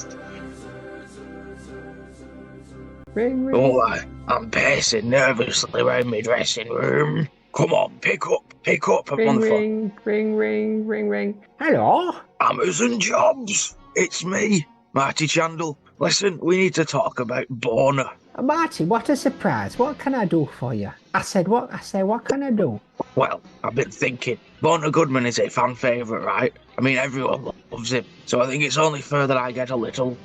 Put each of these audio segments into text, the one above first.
podcast. Ring, ring. Oh, I'm pacing nervously around my dressing room. Come on, pick up, I'm on Ring, the phone. ring, ring, ring, ring, ring. Hello? Amazon Jobs, it's me, Marty Chandler. Listen, we need to talk about Boner. Marty, what a surprise. What can I do for you? I said, what can I do? Well, I've been thinking, Boner Goodman is a fan favourite, right? I mean, everyone loves him, so I think it's only fair that I get a little ...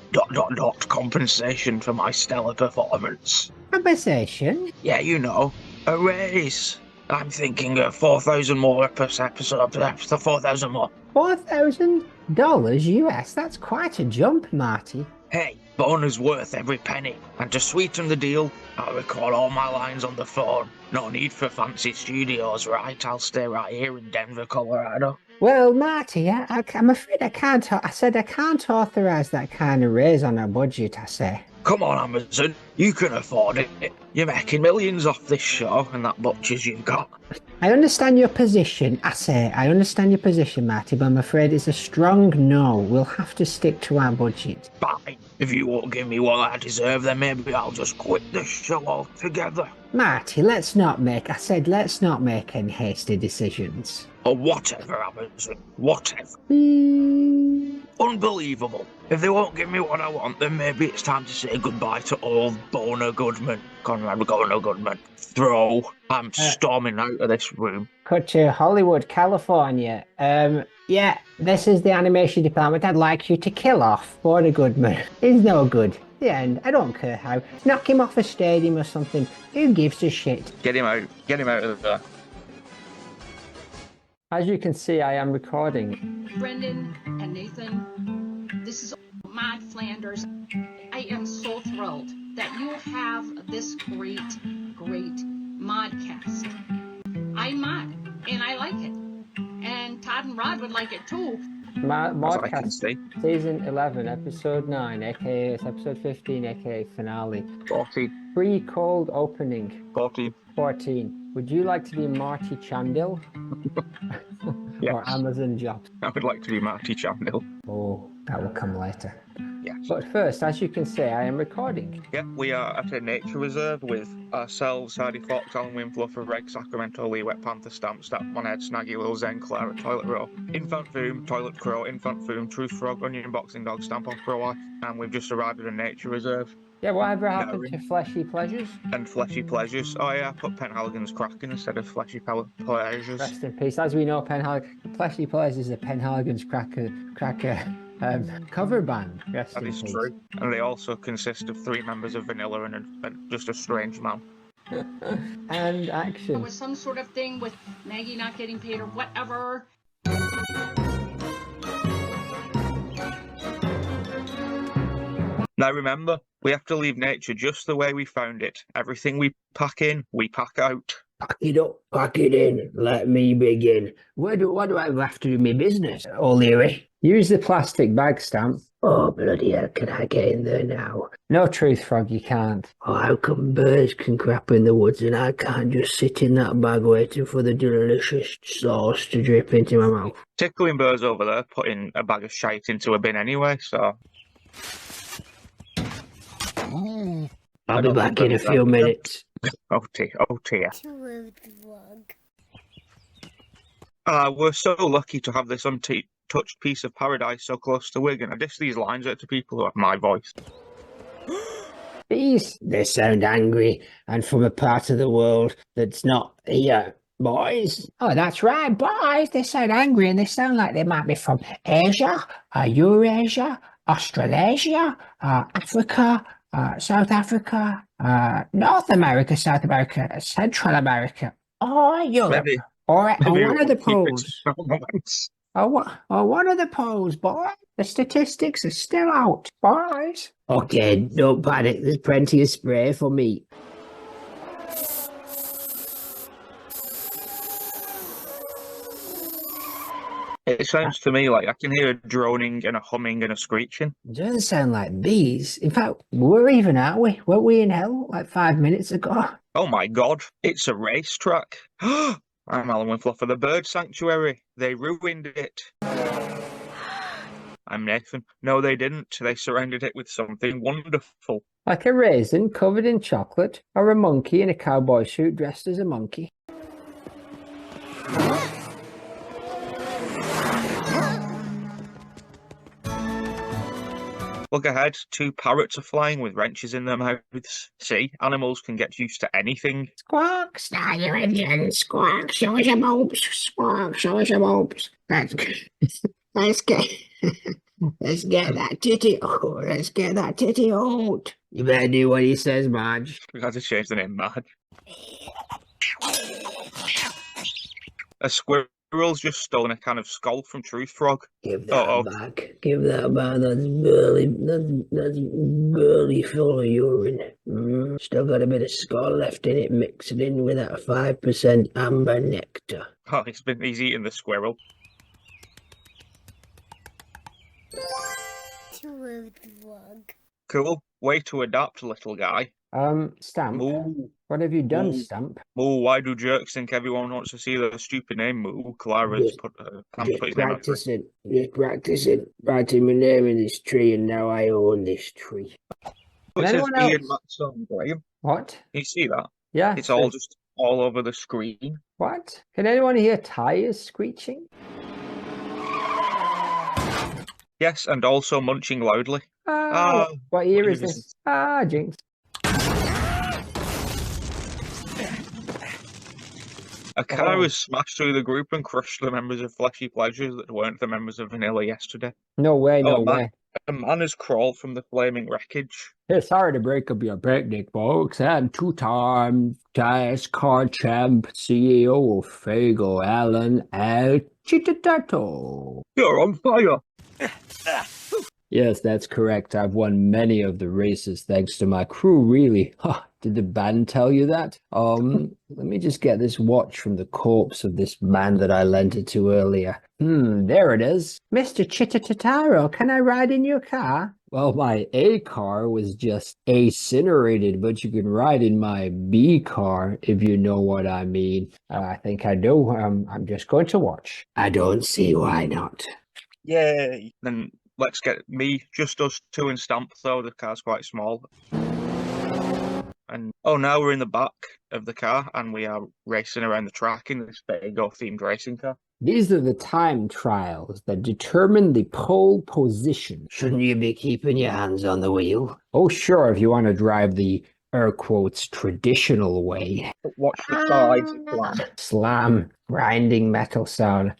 compensation for my stellar performance. Compensation? Yeah, you know, a raise. I'm thinking 4,000 more per episode, perhaps 4,000 more. $4,000 US? That's quite a jump, Marty. Hey, Boner's worth every penny, and to sweeten the deal, I'll record all my lines on the phone. No need for fancy studios, right? I'll stay right here in Denver, Colorado. Well, Marty, I'm afraid I can't. I said I can't authorize that kind of raise on a budget, I say. Come on, Amazon, you can afford it. You're making millions off this show and that butchers you've got. I understand your position. I understand your position, Marty, but I'm afraid it's a strong no. We'll have to stick to our budget. Fine. If you won't give me what I deserve, then maybe I'll just quit this show altogether. Marty, let's not make any hasty decisions. Or whatever, Amazon. Whatever. Unbelievable. If they won't give me what I want, then maybe it's time to say goodbye to old Boner Goodman. Conrad Boner Goodman. Throw. I'm storming out of this room. Cut to Hollywood, California. Yeah, this is the animation department. I'd like you to kill off Boner Goodman. He's no good. The end. I don't care how. Knock him off a stadium or something. Who gives a shit? Get him out. Get him out of there. As you can see, I am recording. Brendan and Nathan, this is Maude Flanders. I am so thrilled that you have this great modcast. I'm Maude, and I like it. And Todd and Rod would like it too. Modcast season 11, episode 9, aka it's episode 15, aka finale. 14. Pre-cold opening. 14. Would you like to be Marty Chandler? Yes. Or Amazon Jobs? I would like to be Marty Chandler. Oh, that will come later. Yes. But first, as you can see, I am recording. Yep, we are at a nature reserve with ourselves, Hardy Fox, Alan Winfluffer, Reg Sacramento, Lee Wet Panther, Stamp, Stap, Monhead, Snaggy, Lil Zen, Clara, Toilet Row, Infant Foom, Toilet Crow, Infant Foom, Truth Frog, Onion Boxing Dog, Stamp Off Pro Wife, and we've just arrived at a nature reserve. Yeah, whatever happened to Fleshy Pleasures? And Fleshy Pleasures. Oh yeah, I put Penhaligon's Kraken instead of Fleshy Pleasures. Rest in peace. As we know, Fleshy Pleasures is a Penhaligon's Cracker cover band. Rest That in is peace. true. And they also consist of 3 members of Vanilla and just a strange man. And There action. was some sort of thing with Maggie not getting paid or whatever. Now remember, we have to leave nature just the way we found it. Everything we pack in, we pack out. Pack it up, pack it in. Let me begin. What do I have to do my business, O'Leary? Use the plastic bag, Stamp. Oh, bloody hell, can I get in there now? No, Truth Frog, you can't. Oh, how come birds can crap in the woods and I can't just sit in that bag waiting for the delicious sauce to drip into my mouth? Tickling birds over there putting a bag of shite into a bin anyway, so... I'll be back in a few minutes. Oh dear. We're so lucky to have this untouched piece of paradise so close to Wigan. I dish these lines out to people who have my voice. These, they sound angry and from a part of the world that's not here. Boys? Oh, that's right, boys. They sound angry and they sound like they might be from Asia, Eurasia, Australasia, Africa, South Africa, North America, South America, Central America, or Europe, or one of the poles. Or one of the poles, boy. The statistics are still out, boys. Okay, don't panic. There's plenty of spray for me. It sounds to me like I can hear a droning and a humming and a screeching. It doesn't sound like bees. In fact, we're even, aren't we? Weren't we in hell like 5 minutes ago? Oh my god, it's a racetrack. I'm Alan Winfluffer for the Bird Sanctuary. They ruined it. I'm Nathan. No, they didn't. They surrounded it with something wonderful. Like a raisin covered in chocolate, or a monkey in a cowboy suit dressed as a monkey. Look ahead, 2 parrots are flying with wrenches in their mouths. See, animals can get used to anything. Squawk, start your engine. Squawk, show us your mopes. Squawk, show us your mopes. Let's get that titty. Oh, let's get that titty out. You better do what he says, Marge. We had to change the name, Maude. A squirrel's just stolen a can of Skull from Truth Frog. Give that back. Give that back. That's burly full of urine. Still got a bit of skull left in it, mixed in with that 5% amber nectar. Oh, he's eating the squirrel. Cool. Way to adapt, little guy. Stamp. Moo. What have you done, Moo. Stamp? Moo, why do jerks think everyone wants to see the stupid name Moo? Clara's Just put his name out for it. Just practicing. Writing my name in this tree, and now I own this tree. It says anyone Ian else? Matson, Graham. What? Can you see that? Yeah. It's all just all over the screen. What? Can anyone hear tires screeching? Yes, and also munching loudly. What year is goodness. this? Jinx. A car was smashed through the group and crushed the members of Fleshy Pleasures that weren't the members of Vanilla yesterday. No way, no Oh, man. way. A man has crawled from the flaming wreckage. Hey, sorry to break up your picnic, folks. I'm two-time car champ, CEO of Fago, Alan El Chitatato. You're on fire! Yes, that's correct. I've won many of the races thanks to my crew, really. Did the band tell you that? Let me just get this watch from the corpse of this man that I lent it to earlier. There it is. Mr. Chitatataro, can I ride in your car? Well, my A car was just incinerated, but you can ride in my B car, if you know what I mean. I think I do. I'm just going to watch. I don't see why not. Yay! Then let's get just us 2 and Stamp, though. The car's quite small. And now we're in the back of the car and we are racing around the track in this Fago themed racing car. These are the time trials that determine the pole position. Shouldn't you be keeping your hands on the wheel? Oh, sure, if you want to drive the air quotes traditional way. Watch the sides. Slam, grinding metal sound.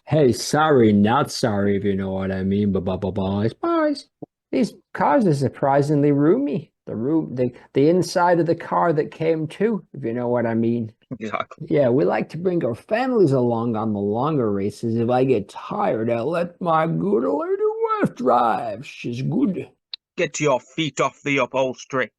Hey, sorry, not sorry, if you know what I mean. Boys. These cars are surprisingly roomy. The inside of the car that came too, if you know what I mean. Exactly. Yeah, we like to bring our families along on the longer races. If I get tired, I'll let my good lady wife drive. She's good. Get your feet off the upholstery.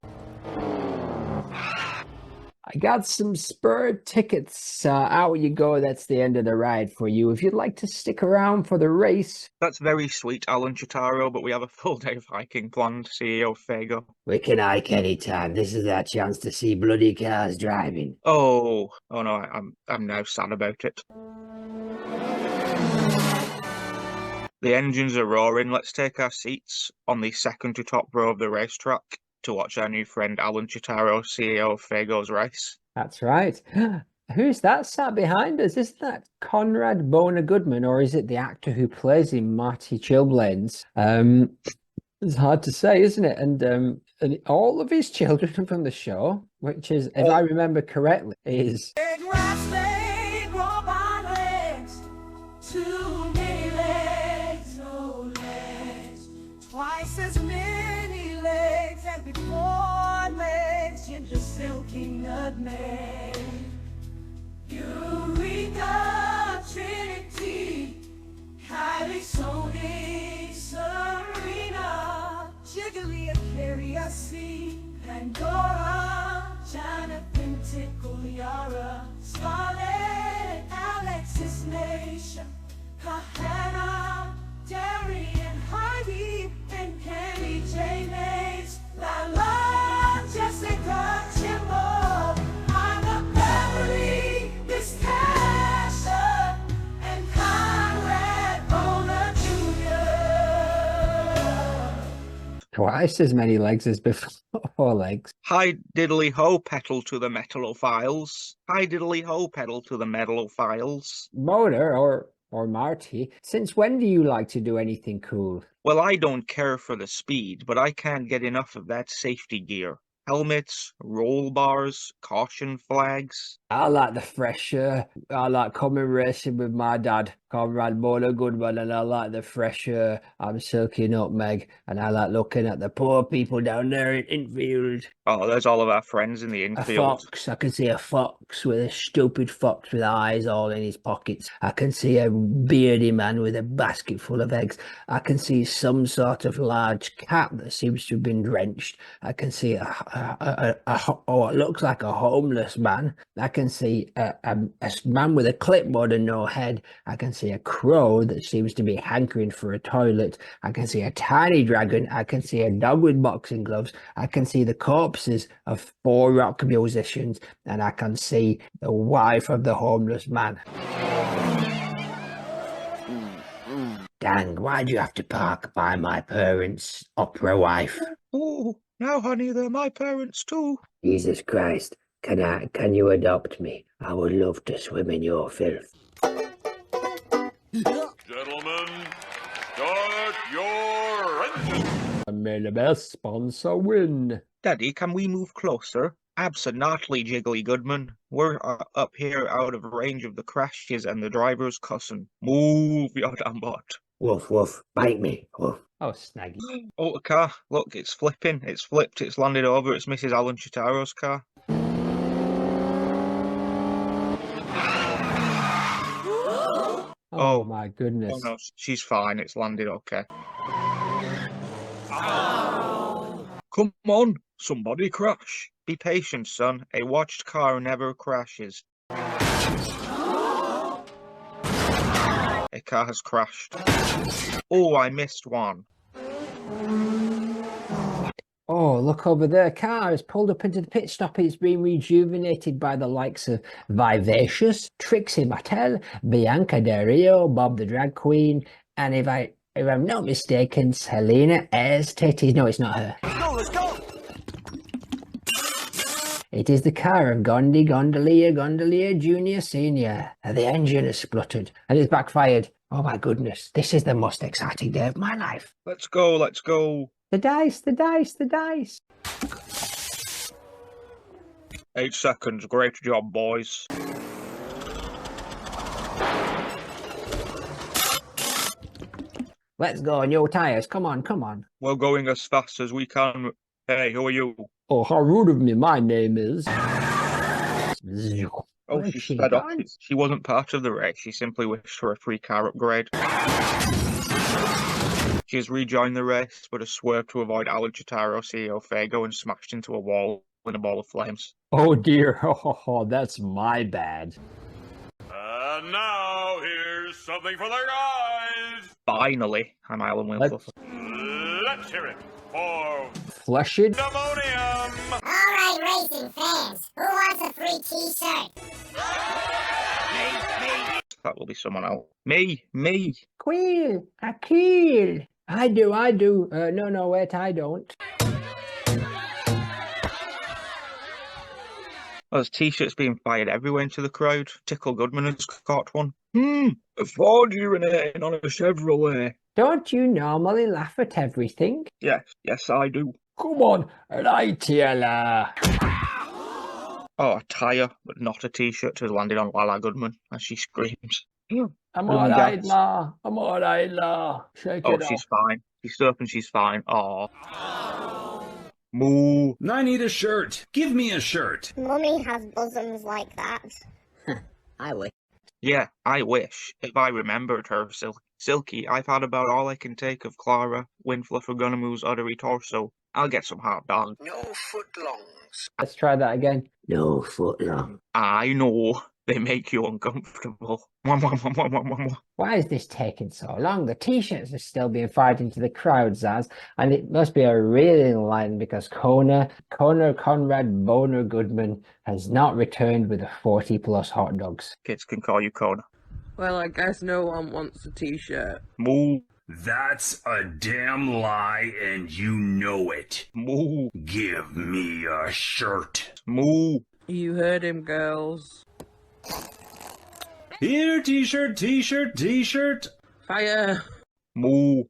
I got some spur tickets. Out you go. That's the end of the ride for you. If you'd like to stick around for the race. That's very sweet, Alan Chitaro, but we have a full day of hiking planned, CEO of Fago. We can hike anytime. This is our chance to see bloody cars driving. Oh no, I'm now sad about it. The engines are roaring. Let's take our seats on the second to top row of the racetrack to watch our new friend Alan Chitaro, CEO of Fago's race. That's right. Who's that sat behind us? Is that Conrad Bona Goodman, or is it the actor who plays him, Marty Chilblains? It's hard to say, isn't it? And all of his children from the show, which is, if I remember correctly, is... Twice as many legs as before, legs, ginger, silky nutmeg. Eureka, Trinity, Kylie, Sony, Serena, Jiggly, Aquarius, Pandora, Jonathan, Tickle, Yara, Scarlett, Alexis, Nation, Kahana, Darian, Heidi, and Kenny, J. Mays, Lala, Jessica, Jimbo, Anna, Beverly, Miss Tasha, and Conrad, Bona, Jr. twice as many legs as before. 4 legs. Hi diddly ho, pedal to the metalophiles. Hi diddly ho, pedal to the metalophiles. Maude or Marty, since when do you like to do anything cool? Well, I don't care for the speed, but I can't get enough of that safety gear. Helmets, roll bars, caution flags. I like the fresh air. I like coming racing with my dad, Comrade Maude Goodman, and I like the fresh air. I'm Silky Nutmeg, and I like looking at the poor people down there in infield. Oh, there's all of our friends in the A infield. fox. I can see a fox with a stupid fox with eyes all in his pockets. I can see a beardy man with a basket full of eggs. I can see some sort of large cat that seems to have been drenched. I can see what looks like a homeless man. I can see a man with a clipboard and no head. I can see a crow that seems to be hankering for a toilet. I can see a tiny dragon. I can see a dog with boxing gloves. I can see the corpses of 4 rock musicians, and I can see the wife of the homeless man. Dang, why'd you have to park by my parents' opera wife? Oh, now honey, they're my parents too. Jesus Christ, can you adopt me? I would love to swim in your filth. Gentlemen, start your engine. And may the best sponsor win. Daddy, can we move closer? Absolutely, Jiggly Goodman. We're up here out of range of the crashes and the driver's cussing. Move, you damn bot. Woof, woof, bite me, woof. Oh, Snaggy. Oh, a car. Look, it's flipping. It's flipped. It's landed over. It's Mrs. Alan Chitaro's car. Oh my goodness. Oh no, she's fine. It's landed okay. Come on, somebody crash. Be patient, son. A watched car never crashes. A car has crashed. Oh, I missed one. Oh, look over there. A car has pulled up into the pit stop. It's been rejuvenated by the likes of Vivacious, Trixie Mattel, Bianca Del Rio, Bob the Drag Queen, and if I'm not mistaken, Selena Ayres Titties. No, it's not her. Let's go! It is the car of Gondi Gondolier Junior Senior. The engine has spluttered and it's backfired. Oh my goodness, this is the most exciting day of my life. Let's go, let's go. The dice, the dice, the dice. 8 seconds. Great job, boys. Let's go, new tires. Come on, come on. We're going as fast as we can. Hey, who are you? Oh, how rude of me. My name is... Oh, Where's she's she fed up. gone? She wasn't part of the race. She simply wished for a free car upgrade. She has rejoined the race, but has swerved to avoid Alan Chitaro, CEO Fago, and smashed into a wall in a ball of flames. Oh dear, oh, that's my bad. And now, here's something for the guys. Finally, I'm Alan Winfluff. Let's hear it for Flushing. Ammonium. All right, racing fans, who wants a free t-shirt? That will be someone else. Me. Quill, a kill. I do. No, wait, I don't. There's t-shirts being fired everywhere into the crowd. Tickle Goodman has caught one. A Ford urinating on a Chevrolet. Don't you normally laugh at everything? Yes, I do. Come on, right here, la. Oh, a tyre, but not a t-shirt, has landed on Lala Goodman as she screams. I'm Woman alright, gasps. la. I'm alright, la. Shake Oh, it she's off. fine. She's surfing, she's fine. Oh. Moo. I need a shirt. Give me a shirt. Mummy has bosoms like that. I wish. Yeah, I wish. If I remembered her, Silky, I've had about all I can take of Clara, Winfluffergunamoo's uddery torso. I'll get some hot dog. No footlongs. Let's try that again. No foot long. I know. They make you uncomfortable. Why is this taking so long? The t-shirts are still being fired into the crowd, Zaz, and it must be a really line because Conor Conrad Boner Goodman has not returned with the 40+ hot dogs. Kids can call you Kona. Well, I guess no one wants a t-shirt. Moo. That's a damn lie, and you know it. Moo. Give me a shirt. Moo. You heard him, girls. Here, t-shirt, t-shirt, t-shirt. Fire! Moo.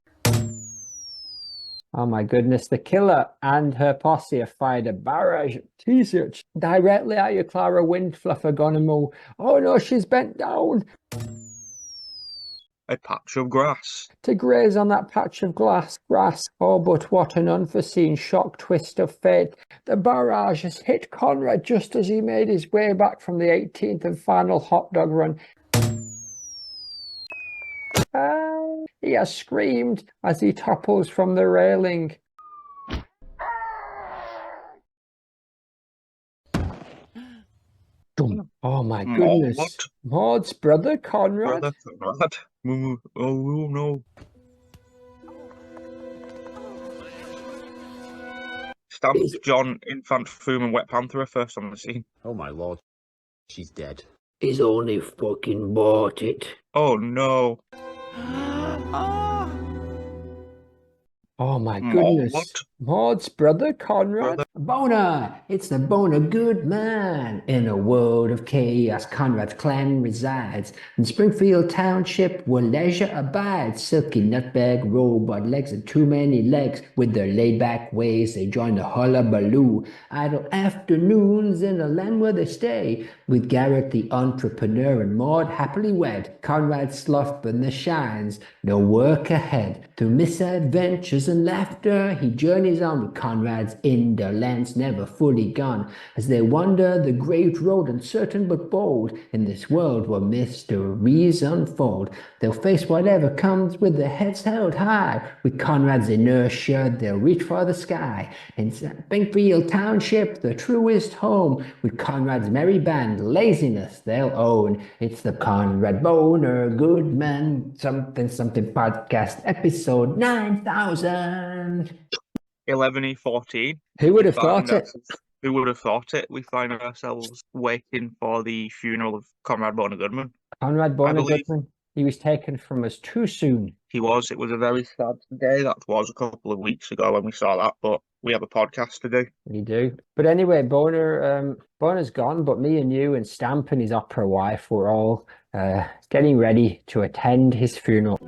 Oh my goodness, the killer and her posse have fired a barrage of t-shirts directly at you, Clara Windfluffer Gonamoo. Oh no, she's bent down A patch of grass. to graze on that patch of grass. Oh, but what an unforeseen shock twist of fate. The barrage has hit Conrad just as he made his way back from the 18th and final hot dog run. He has screamed as he topples from the railing. Oh my goodness. What? Maude's brother Conrad? Brother Conrad. Moo. Oh no. Stamp, John, Infant, Foom and Wet Panther are first on the scene. Oh my lord, she's dead. He's only fucking bought it. Oh no. Oh my goodness. What? Maude's brother Conrad? Boner! It's the Boner good man. In a world of chaos, Conrad's clan resides. In Springfield Township, where leisure abides. Silky nutbag robot legs and too many legs. With their laid-back ways, they join the hullabaloo. Idle afternoons in a land where they stay. With Garrett the entrepreneur and Maude happily wed. Conrad sloughed in the shines. No work ahead. Through misadventures and laughter, he journeys on with Conrad's indolence never fully gone. As they wander the great road uncertain but bold, in this world where mysteries unfold, they'll face whatever comes with their heads held high. With Conrad's inertia, they'll reach for the sky. In Springfield Township, the truest home, with Conrad's merry band, laziness they'll own. It's the Conrad Boner Goodman something podcast, episode 9000. 11E14. Who would have thought it? Who would have thought it? We find ourselves waiting for the funeral of Conrad Boner Goodman. Conrad Boner Goodman. He was taken from us too soon. He was. It was a very sad day. That was a couple of weeks ago when we saw that, but we have a podcast to do. We do. But anyway, Boner's gone, but me and you and Stamp and his opera wife were all getting ready to attend his funeral.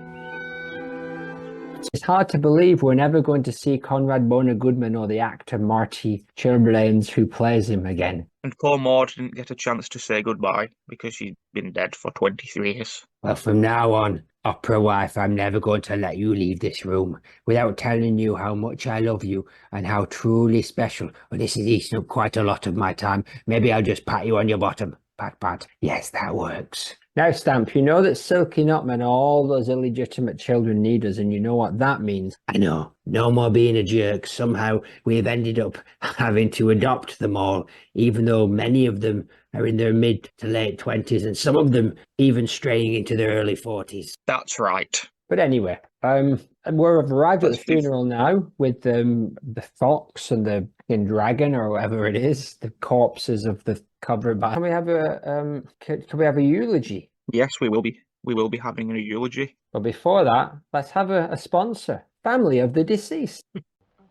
It's hard to believe we're never going to see Conrad Boner Goodman or the actor Marty Chilblains who plays him again. And poor Maude didn't get a chance to say goodbye because she's been dead for 23 years. Well, from now on, opera wife, I'm never going to let you leave this room without telling you how much I love you and how truly special. Well, this is eating up quite a lot of my time. Maybe I'll just pat you on your bottom. Pat, pat. Yes, that works. Now, Stamp, you know that Silky Nutman and all those illegitimate children need us, and you know what that means. I know. No more being a jerk. Somehow we've ended up having to adopt them all, even though many of them are in their mid to late 20s, and some of them even straying into their early 40s. That's right. But anyway, we've arrived at the funeral now with the fox and the dragon or whatever it is, the corpses of the covered by. Can we have a eulogy? Yes, we will be. We will be having a eulogy. But before that, let's have a sponsor. Family of the deceased.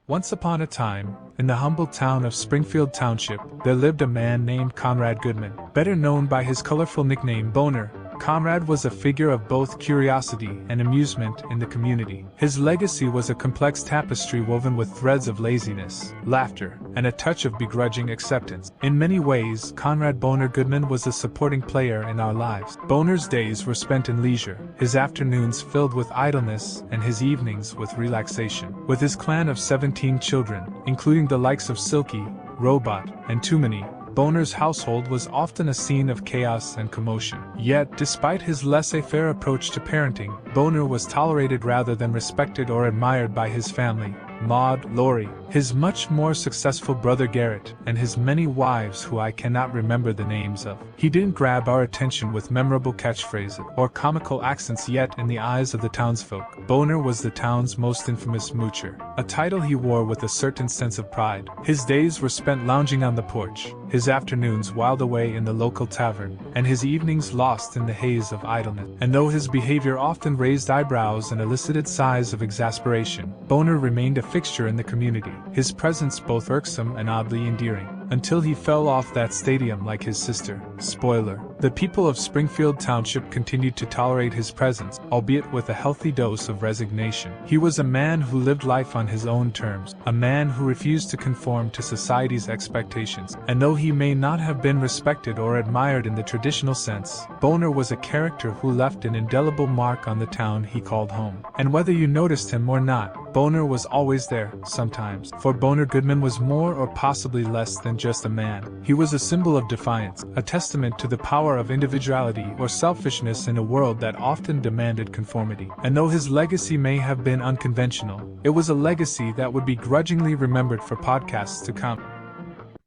Once upon a time, in the humble town of Springfield Township, there lived a man named Conrad Goodman, better known by his colorful nickname Boner. Conrad was a figure of both curiosity and amusement in the community. His legacy was a complex tapestry woven with threads of laziness, laughter, and a touch of begrudging acceptance. In many ways, Conrad Boner Goodman was a supporting player in our lives. Boner's days were spent in leisure, his afternoons filled with idleness, and his evenings with relaxation. With his clan of 17 children, including the likes of Silky, Robot, and Too Many, Boner's household was often a scene of chaos and commotion. Yet, despite his laissez-faire approach to parenting, Boner was tolerated rather than respected or admired by his family, Maude, Lori, his much more successful brother Garrett, and his many wives who I cannot remember the names of. He didn't grab our attention with memorable catchphrases or comical accents, yet in the eyes of the townsfolk, Boner was the town's most infamous moocher, a title he wore with a certain sense of pride. His days were spent lounging on the porch, his afternoons whiled away in the local tavern, and his evenings lost in the haze of idleness. And though his behavior often raised eyebrows and elicited sighs of exasperation, Boner remained a fixture in the community, his presence both irksome and oddly endearing, until he fell off that stadium like his sister. Spoiler: the people of Springfield Township continued to tolerate his presence, albeit with a healthy dose of resignation. He was a man who lived life on his own terms, a man who refused to conform to society's expectations, and though he may not have been respected or admired in the traditional sense, Boner was a character who left an indelible mark on the town he called home. And whether you noticed him or not, Boner was always there, sometimes. For Boner Goodman was more or possibly less than just a man. He was a symbol of defiance, a testament to the power of individuality or selfishness in a world that often demanded conformity. And though his legacy may have been unconventional, it was a legacy that would be grudgingly remembered for podcasts to come.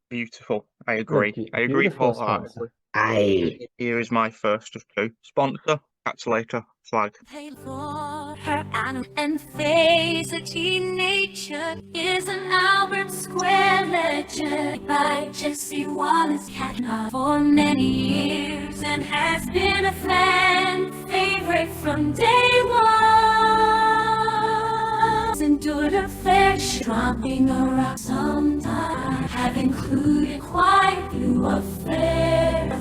Beautiful. I agree. I agree wholeheartedly. Here is my first of two. Sponsor, catch you later, flag. Paid for her and face a teenager is an Albert Square legend by Jesse Wallace Catnall for many years and has been a fan favorite from day one. Endured a fair dropping around sometimes, have included quite a few affairs.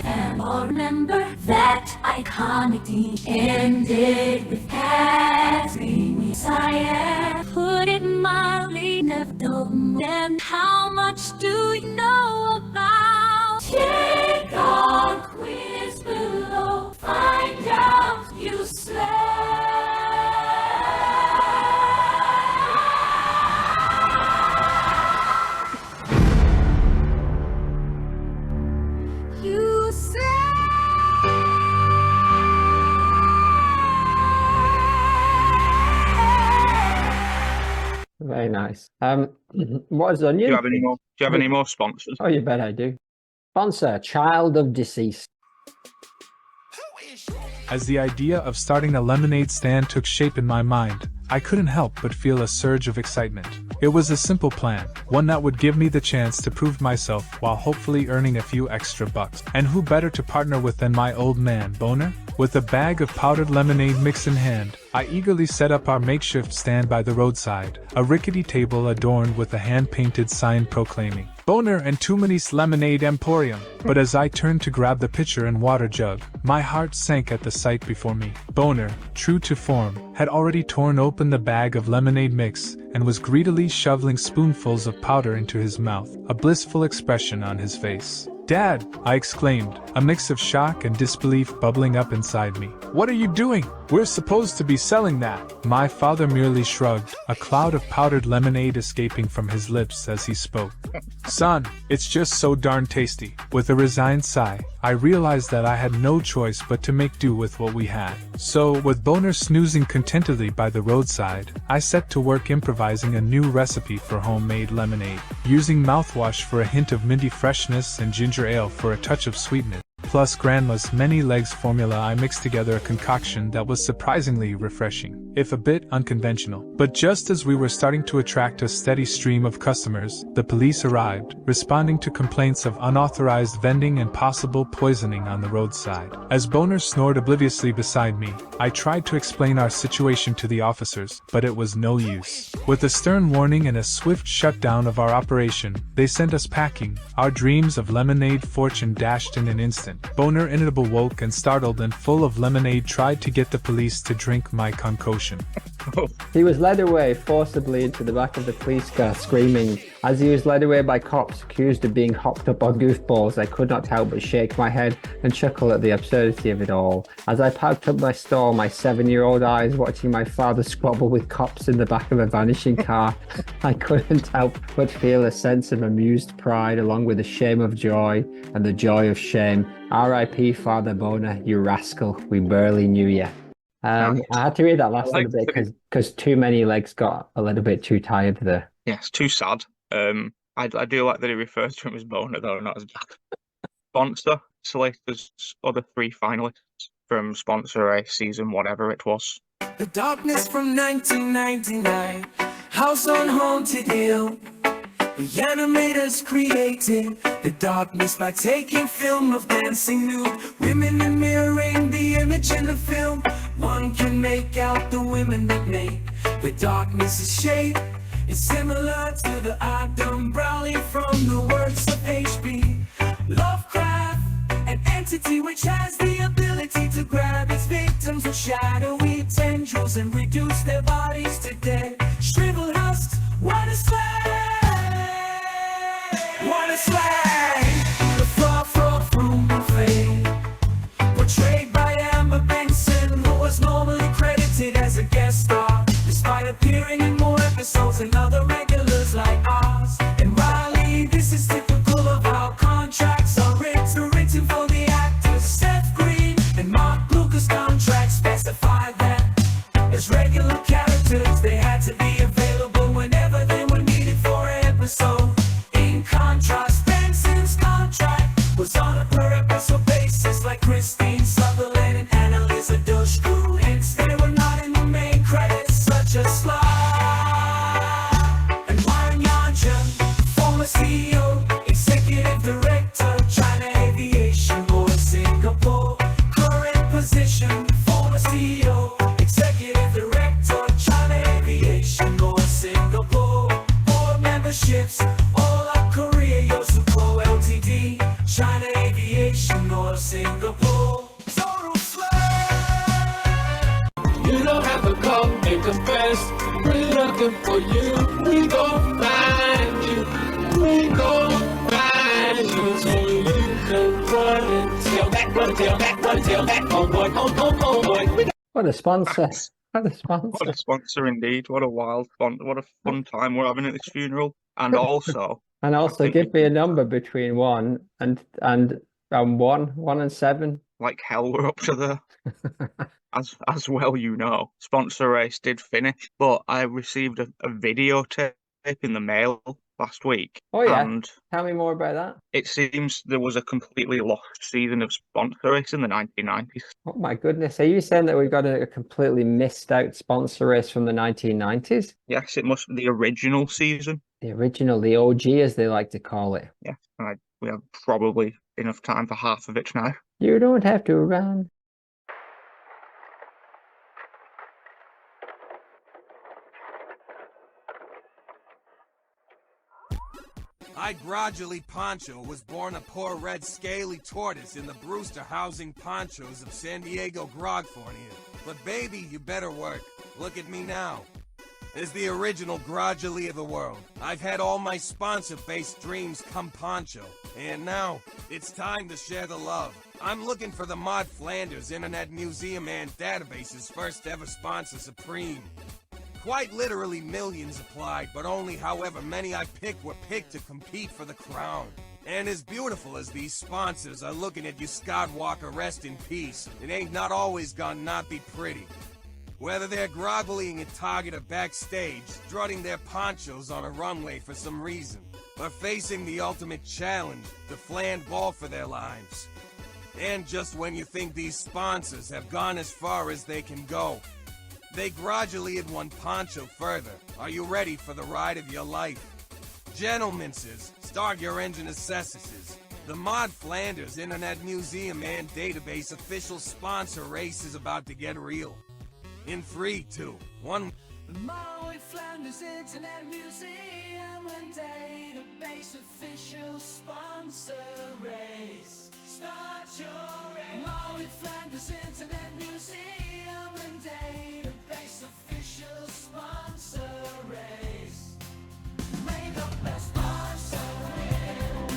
And all remember that iconic team ended with Catherine Messiah. Put it mildly, never known. Then how much do you know about? Check on quiz below, find out you slay. Very nice. What is on you? Do you have any more? Do you have any more sponsors? Oh, you bet I do. Sponsor, Child of Deceased. As the idea of starting a lemonade stand took shape in my mind, I couldn't help but feel a surge of excitement. It was a simple plan, one that would give me the chance to prove myself while hopefully earning a few extra bucks. And who better to partner with than my old man, Boner? With a bag of powdered lemonade mix in hand, I eagerly set up our makeshift stand by the roadside, a rickety table adorned with a hand-painted sign proclaiming, "Boner and Tumani's Lemonade Emporium." But as I turned to grab the pitcher and water jug, my heart sank at the sight before me. Boner, true to form, had already torn open the bag of lemonade mix and was greedily shoveling spoonfuls of powder into his mouth, a blissful expression on his face. "Dad!" I exclaimed, a mix of shock and disbelief bubbling up inside me. "What are you doing? We're supposed to be selling that." My father merely shrugged, a cloud of powdered lemonade escaping from his lips as he spoke. "Son, it's just so darn tasty." With a resigned sigh, I realized that I had no choice but to make do with what we had. So, with Boner snoozing contentedly by the roadside, I set to work improvising a new recipe for homemade lemonade, using mouthwash for a hint of minty freshness and ginger ale for a touch of sweetness. Plus Grandma's many legs formula, I mixed together a concoction that was surprisingly refreshing, if a bit unconventional. But just as we were starting to attract a steady stream of customers, the police arrived, responding to complaints of unauthorized vending and possible poisoning on the roadside. As Boner snored obliviously beside me, I tried to explain our situation to the officers, but it was no use. With a stern warning and a swift shutdown of our operation, they sent us packing, our dreams of lemonade fortune dashed in an instant. Boner, inedible, woke and startled and full of lemonade, tried to get the police to drink my concoction. He was led away forcibly into the back of the police car, screaming. As he was led away by cops accused of being hopped up on goofballs, I could not help but shake my head and chuckle at the absurdity of it all. As I packed up my stall, my 7-year-old eyes watching my father squabble with cops in the back of a vanishing car, I couldn't help but feel a sense of amused pride along with the shame of joy and the joy of shame. R.I.P. Father Boner, you rascal, we barely knew you. I had to read that last little bit because too many legs got a little bit too tired there. Yes, too sad. I do like that he refers to him as Boner, though, not as Jack. Sponsor, Slater's other 3 finalists from Sponsor A season, whatever it was. The darkness from 1999, House on Haunted Hill. The animators created the darkness by taking film of dancing nude women and mirroring the image in the film. One can make out the women that make the darkness a shape. It's similar to the Adam Browley from the works of H.P. Lovecraft, an entity which has the ability to grab its victims with shadowy tendrils and reduce their bodies to dead, shriveled husks. What a slag! What a slag! The frog from buffet, portrayed by Amber Benson, who was normally credited as a guest star, despite appearing in more episodes than other regulars like ours. And Riley, this is typical of how contracts are written for the actors. Seth Green and Mark Lucas' contracts specify that as regular characters they had to be available whenever they were needed for an episode. In contrast, Benson's contract was on a per episode basis, like Christine Sutherland and Annalisa Dushku. Hence they were not in the main credits, such as Sly and Warren Yonjan, former CEO, executive director, China Aviation or Singapore. Current position, former CEO, executive director, China Aviation or Singapore. Board memberships, all of Korea, Yosuko Ltd, China Aviation or Singapore. Total slag! You don't have to come and confess. We're looking for you. We gon' find you. We gon' find you. So you can run and tell back, run and tell back, run and tell back. Oh boy, oh boy. What a sponsor. What a sponsor. What a sponsor indeed. What a wild fun. What a fun time we're having at this funeral. And also, And also give me a number between 1 and 1 and 7. like hell, we're up to the as well, you know. Sponsor race did finish, but I received a videotape in the mail last week. Oh yeah. And Tell me more about that. it seems there was a completely lost season of sponsor race in the 1990s. Oh my goodness. Are you saying that we've got a completely missed out sponsor race from the 1990s? Yes, it must be the original season. The original, the OG as they like to call it. Yeah, we have probably enough time for half of it now. You don't have to run. I gradually Poncho was born a poor red scaly tortoise in the Brewster housing ponchos of San Diego, Grogfornia. But baby, you better work. Look at me now. As the original gradually of the world, I've had all my sponsor-based dreams come poncho. And now, it's time to share the love. I'm looking for the Maude Flanders Internet Museum and Database's first ever sponsor supreme. Quite literally millions applied, but only however many I picked were picked to compete for the crown. And as beautiful as these sponsors are looking at you, Scott Walker, rest in peace, it ain't not always gonna not be pretty. Whether they're groveling at Target or backstage, strutting their ponchos on a runway for some reason, or facing the ultimate challenge, the flan ball for their lives. And just when you think these sponsors have gone as far as they can go, they gradually had one poncho further. Are you ready for the ride of your life? Gentlemen, start your engine assesses. The Maude Flanders Internet Museum and Database official sponsor race is about to get real. In 3, 2, 1. The Maude Flanders Internet Museum and Database official sponsor race. Start your race. Maude Flanders Internet Museum and Database official sponsor race. May the best sponsor win.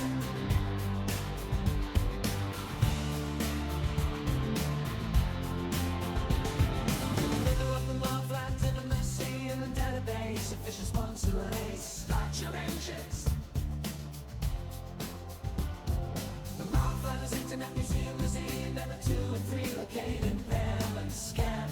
Leader of the Maude Flanders Internet Museum and Database official sponsor race. Start your engines. The Maude Flanders Internet Museum is in number 2 and 3 located in Pelham and Scam.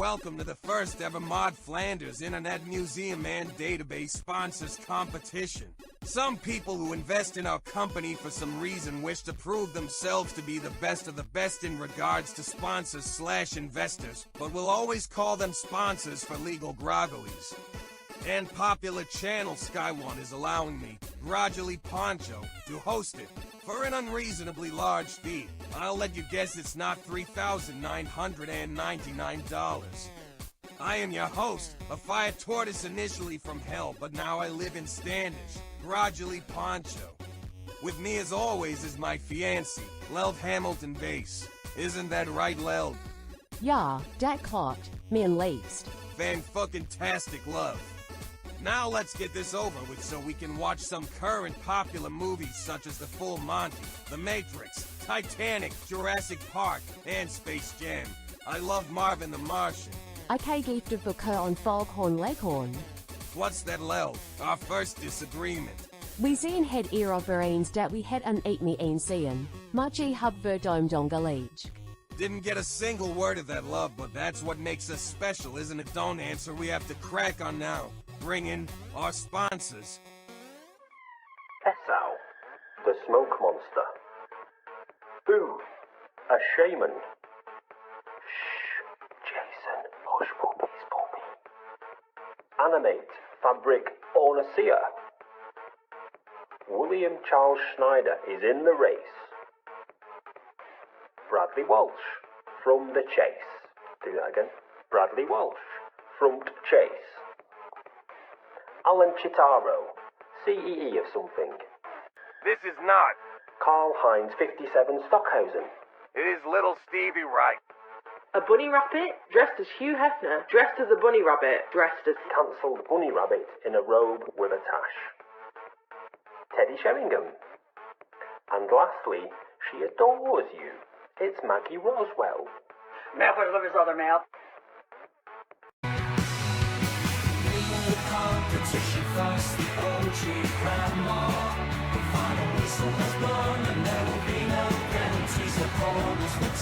welcome to the first ever Maude Flanders Internet Museum and Database Sponsors Competition. Some people who invest in our company for some reason wish to prove themselves to be the best of the best in regards to sponsors/investors, but we'll always call them sponsors for legal groggolies. And popular channel Sky One is allowing me, Gradually Poncho, to host it for an unreasonably large fee. I'll let you guess it's not $3,999. I am your host, a fire tortoise initially from hell, but now I live in Standish, Gradually Poncho. With me as always is my fiancé, Leld Hamilton Bass. Isn't that right, Leld? Ja, dat klopt, mijn liefst. Fan-fucking-tastic love. Now let's get this over with so we can watch some current popular movies such as The Full Monty, The Matrix, Titanic, Jurassic Park, and Space Jam. I love Marvin the Martian. Ik geef de voorkeur aan Foghorn Leghorn. What's that, Lel? Our first disagreement. We zien het erover eens dat we het een eet me een zien, maar je hub verdoemd ongelijk. Didn't get a single word of that, love, but that's what makes us special, isn't it? Don't answer, we have to crack on now. Bring in our sponsors. Essau, the smoke monster. Boo, a shaman. Shh, Jason, hush puppies, puppy. Animate, fabric, Ornacea. William Charles Schneider is in the race. Bradley Walsh, from the chase. Do that again. Bradley Walsh, front chase. Alan Chitaro, CEE of something. This is not. Karl Heinz 57 Stockhausen. It is little Stevie Wright. A bunny rabbit dressed as Hugh Hefner, dressed as a bunny rabbit, dressed as... Cancelled bunny rabbit in a robe with a tash. Teddy Sheringham. And lastly, she adores you. It's Maggie Roswell. Mouth was of his other mouth. Competition first, the OG grandma. The final whistle has blown and there will be no penalties. The corners for 10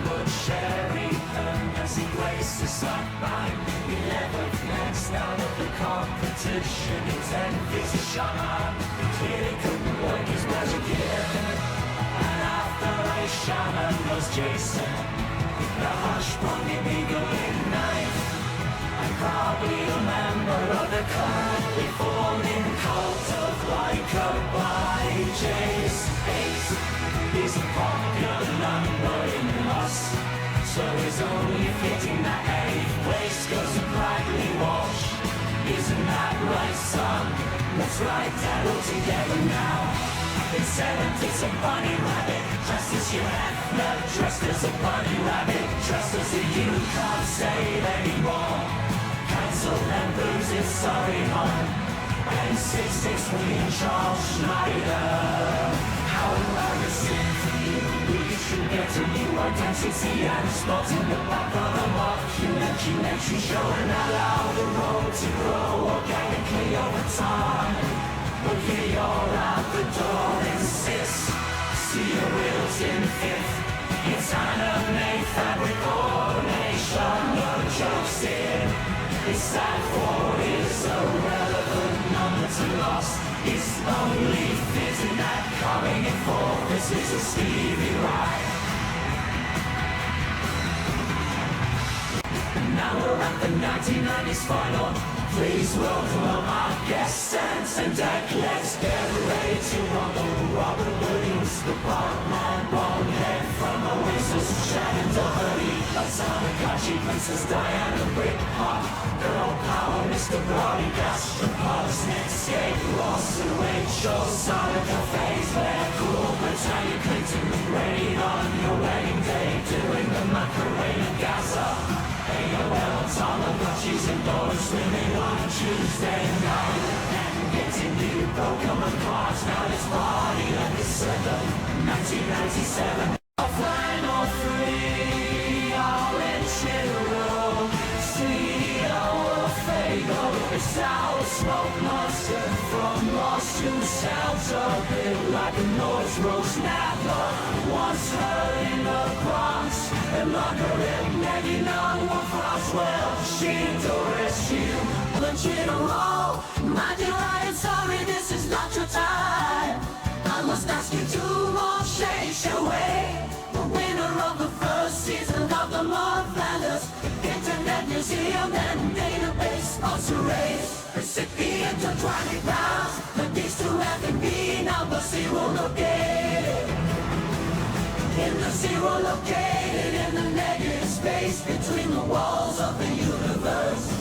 would Sheringham as he races up by 11th next out of the competition. His envy's a shaman. The kid couldn't work his magic here. And after a shaman was Jason, the hush-pony beagling knife. And probably a member of the currently forming cult of Lycobye. J's 8 is a popular number in us, so it's only fitting that 8th place goes to Bradley Walsh. Isn't that right, son? That's right, Dad, all together now. It's 7th, it's a bunny rabbit, dressed as you Hefner, dressed as a bunny rabbit, dressed as a you can't save anymore. Cancel and lose it, sorry, hon. And 6-6 William Charles Schneider. How embarrassing for you. We should get a new identity and spot in the back of a documentary showing how the road to grow organically over time. But here you're out the door in 6. See your wheels in 5th. It's anime, fabric, ornation, no jokes in. It's that 4 is a relevant number to loss. It's only fitting that coming in 4th. This is a Stevie Wright. Now we're at the 1990s final. Please welcome our guests and deck. Let's get ready to rumble. Robert Williams, the Batman, bonehead from Oasis, Shannon Doherty, Asana Kachi, Princess Diana, Brick Hop, Girl Power, Mr. Brody, Gastropod's Netscape, Ross and Rachel, Sonic Phase, Blair Cool, Britannia Clinton, rain on your wedding day, doing the Macarena Gaza. AOL, Tamagotchis indoors, swimming on Tuesday night. And getting new Pokemon cards, now it's party like December 1997. Final 3, all in Chiro, CEO of Fago. It's our smoke monster, from Lost to sounds a bit like a noise roast napper. Once heard in the Bronx, and longer than Maggie now one Roswell. machine to rescue. Punch it all. Mind you, I am sorry, this is not your time. I must ask you to more chase away. The winner of the first season of the Maudes, Internet Museum and Database sponsor race. Recipient of 20 pounds, the keys to F&B number 0 located. In the 0 located in the negative space between the walls of the universe.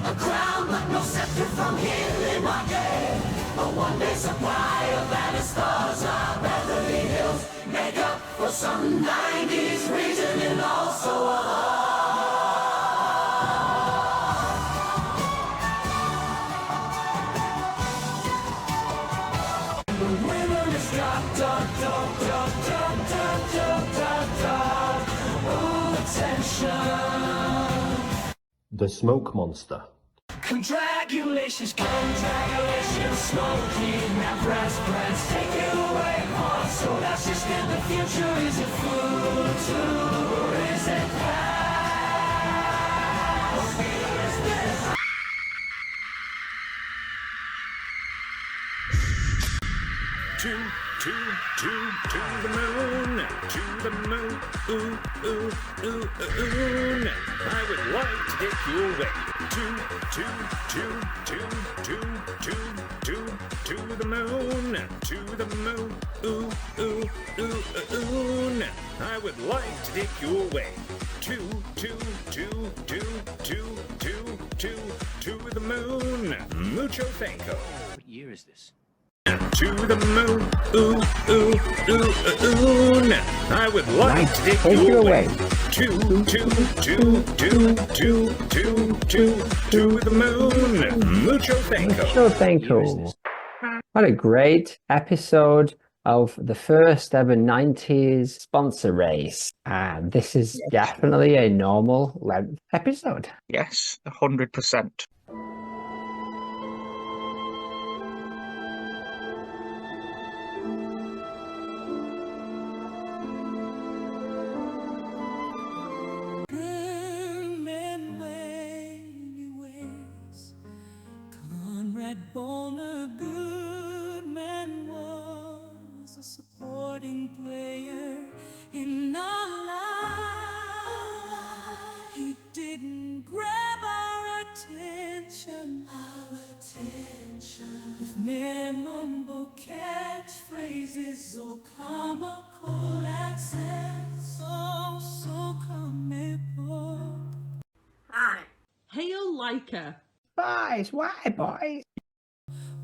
A crown but no scepter from here in my game. A one-day supply of Anastasia Beverly Hills. Make up for some 90s reason and also a the winner is dot, dot, dot, dot, dot, dot, dot, dot, dot. Oh, attention. The Smoke Monster. Congratulations, smoking that brass plants take you away. So that's just in the future. Is it food or is it past? Is this? To the moon, ooh, ooh, ooh, ooh. I would like to take you away. To the moon, ooh, ooh, ooh, ooh. I would like to take you away. To the moon, mucho thanko. What year is this? To the moon, ooh, ooh, ooh, ooh. I would like to take you away. To the moon, mucho thanko. Mucho thanko. What a great episode of the first ever 90s sponsor race. And this is definitely a normal length episode. Yes, 100%. Bonner Goodman was a supporting player in our life. He didn't grab our attention, with memorable catchphrases or comical accents, so comical. Hail Leica. Boys, why, boys?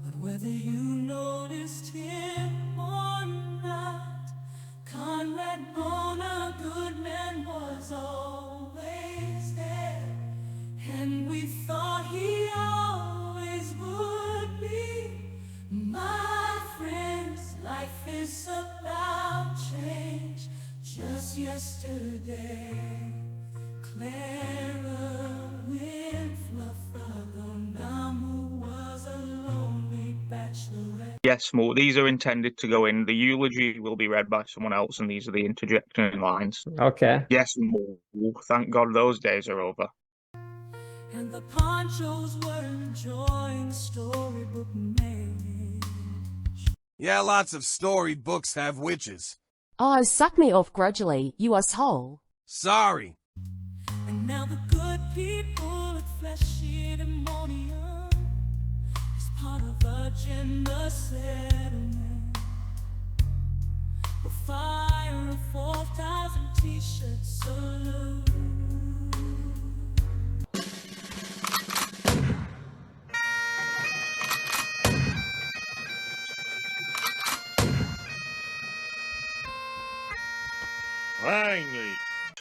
But whether you noticed him or not, Conrad Bonner Goodman was always there, and we thought he always would be. My friends, life is about change. Just yesterday, Clara was a lonely bachelorette. Yes, Maude, these are intended to go in. The eulogy will be read by someone else, and these are the interjecting lines. Okay. Yes, Maude, thank God those days are over. And the ponchos were enjoying storybook mange. Yeah, lots of storybooks have witches. Oh, suck me off grudgingly, you asshole. Sorry. And now the good people at Fleshy Demonium is part of a gender settlement. We'll fire a 4,000 t-shirt salute. Finally.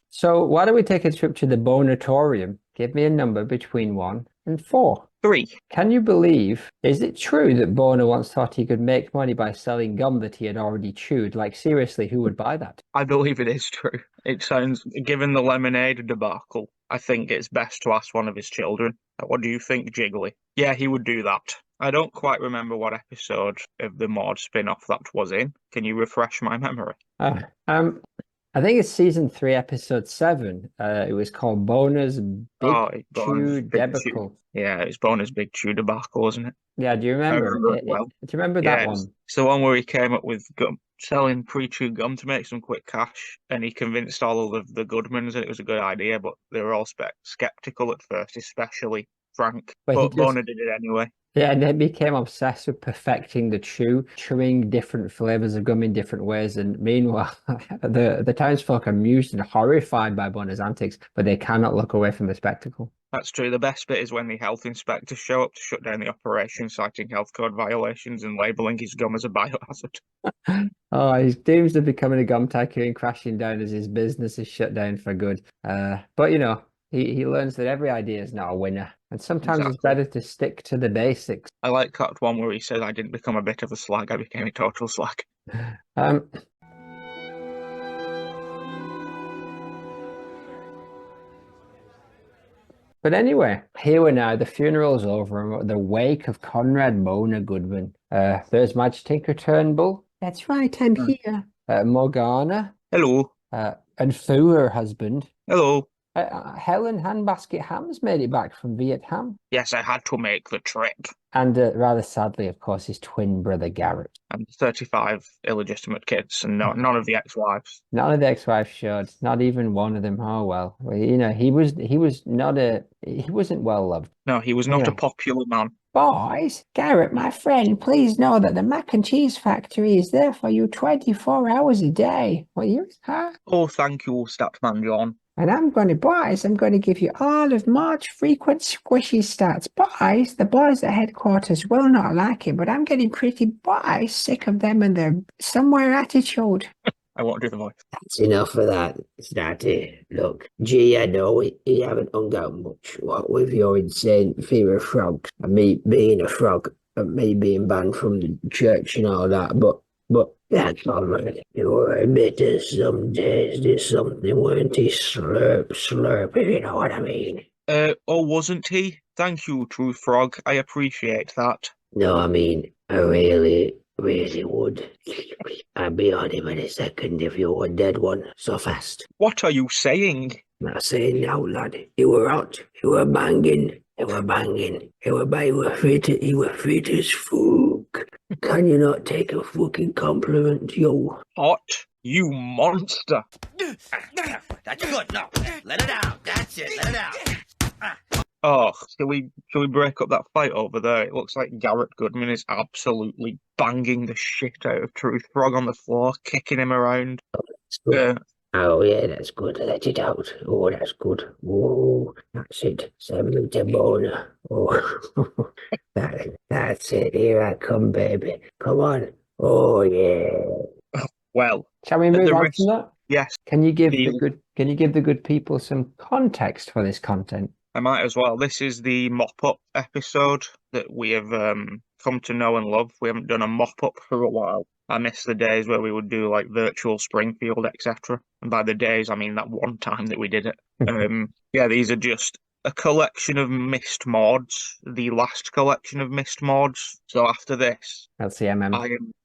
So why don't we take a trip to the Bonatorium? Give me a number between 1 and 4. 3. Can you believe, is it true that Boner once thought he could make money by selling gum that he had already chewed? Like, seriously, who would buy that? I believe it is true. It sounds, given the lemonade debacle, I think it's best to ask one of his children. What do you think, Jiggly? Yeah, he would do that. I don't quite remember what episode of the Maude spin-off that was in. Can you refresh my memory? I think it's season 3, episode 7. It was called Boner's Big Chew Debacle. Yeah, it's Boner's Big Chew Debacle, wasn't it? Yeah, do you I remember? remember it well. Do you remember Yeah, that one? it's the one where he came up with gum, selling pre-chewed gum to make some quick cash, and he convinced all of the Goodmans that it was a good idea, but they were all skeptical at first, especially Frank. But he Boner did it anyway. Yeah, and then became obsessed with perfecting the chewing different flavors of gum in different ways. And meanwhile, the townsfolk are amused and horrified by Boner's antics, but they cannot look away from the spectacle. That's true. The best bit is when the health inspectors show up to shut down the operation, citing health code violations and labelling his gum as a biohazard. Oh, he's doomed to becoming a gum tycoon, crashing down as his business is shut down for good. But you know, he learns that every idea is not a winner, and sometimes it's better to stick to the basics. I like that one where he says, "I didn't become a bit of a slag; I became a total slag." But anyway, here we're now. The funeral's over, and we're at the wake of Conrad Mona Goodwin. There's Madge Tinker Turnbull. That's right, I'm here. Morgana. Hello. And Fu, her husband. Hello. Helen Handbasket Ham's made it back from Vietnam. Yes, I had to make the trip. And rather sadly, of course, his twin brother Garrett. And 35 illegitimate kids, and none of the ex-wives. None of the ex-wives showed. Not even one of them. Oh well, you know, he wasn't well loved. No, he was not a popular man. Boys, Garrett, my friend, please know that the mac and cheese factory is there for you 24 hours a day. Will you? Huh? Oh, thank you, Statman John. And I'm going to give you all of March frequent squishy stats. Boys, the boys at headquarters will not like it, but I'm getting pretty sick of them and their somewhere attitude. I won't do the voice. That's enough of that, Statty. Look, gee, I know you haven't hung out much, what with your insane fear of frogs, and me being a frog, and me being banned from the church and all that, but that's all right. You were a bit of some days, there's something, weren't he? Slurp, if you know what I mean. Wasn't he? Thank you, Truth Frog. I appreciate that. No, I mean, I really would. I'd be on him in a second if you were dead one so fast. What are you saying? I'm not saying now, lad. You were hot. You were banging. You were banging. You were fit as fuck. Can you not take a fucking compliment, yo? Hot? You monster. That's good. No, let it out. That's it. Let it out. Oh, shall we break up that fight over there? It looks like Garrett Goodman is absolutely banging the shit out of Truth Frog on the floor, kicking him around. Oh, yeah, that's good. Let it out. Oh, that's good. Oh, that's it. Send me to Boner. Oh, that's it. Here I come, baby. Come on. Oh, yeah. Well, shall we move on from that? Yes. Can you give the good people some context for this content? I might as well. This is the mop-up episode that we have come to know and love. We haven't done a mop-up for a while. I miss the days where we would do like virtual Springfield, etc. And by the days, I mean that one time that we did it. Yeah, these are just a collection of missed Maudes, the last collection of missed Maudes. So after this, that's the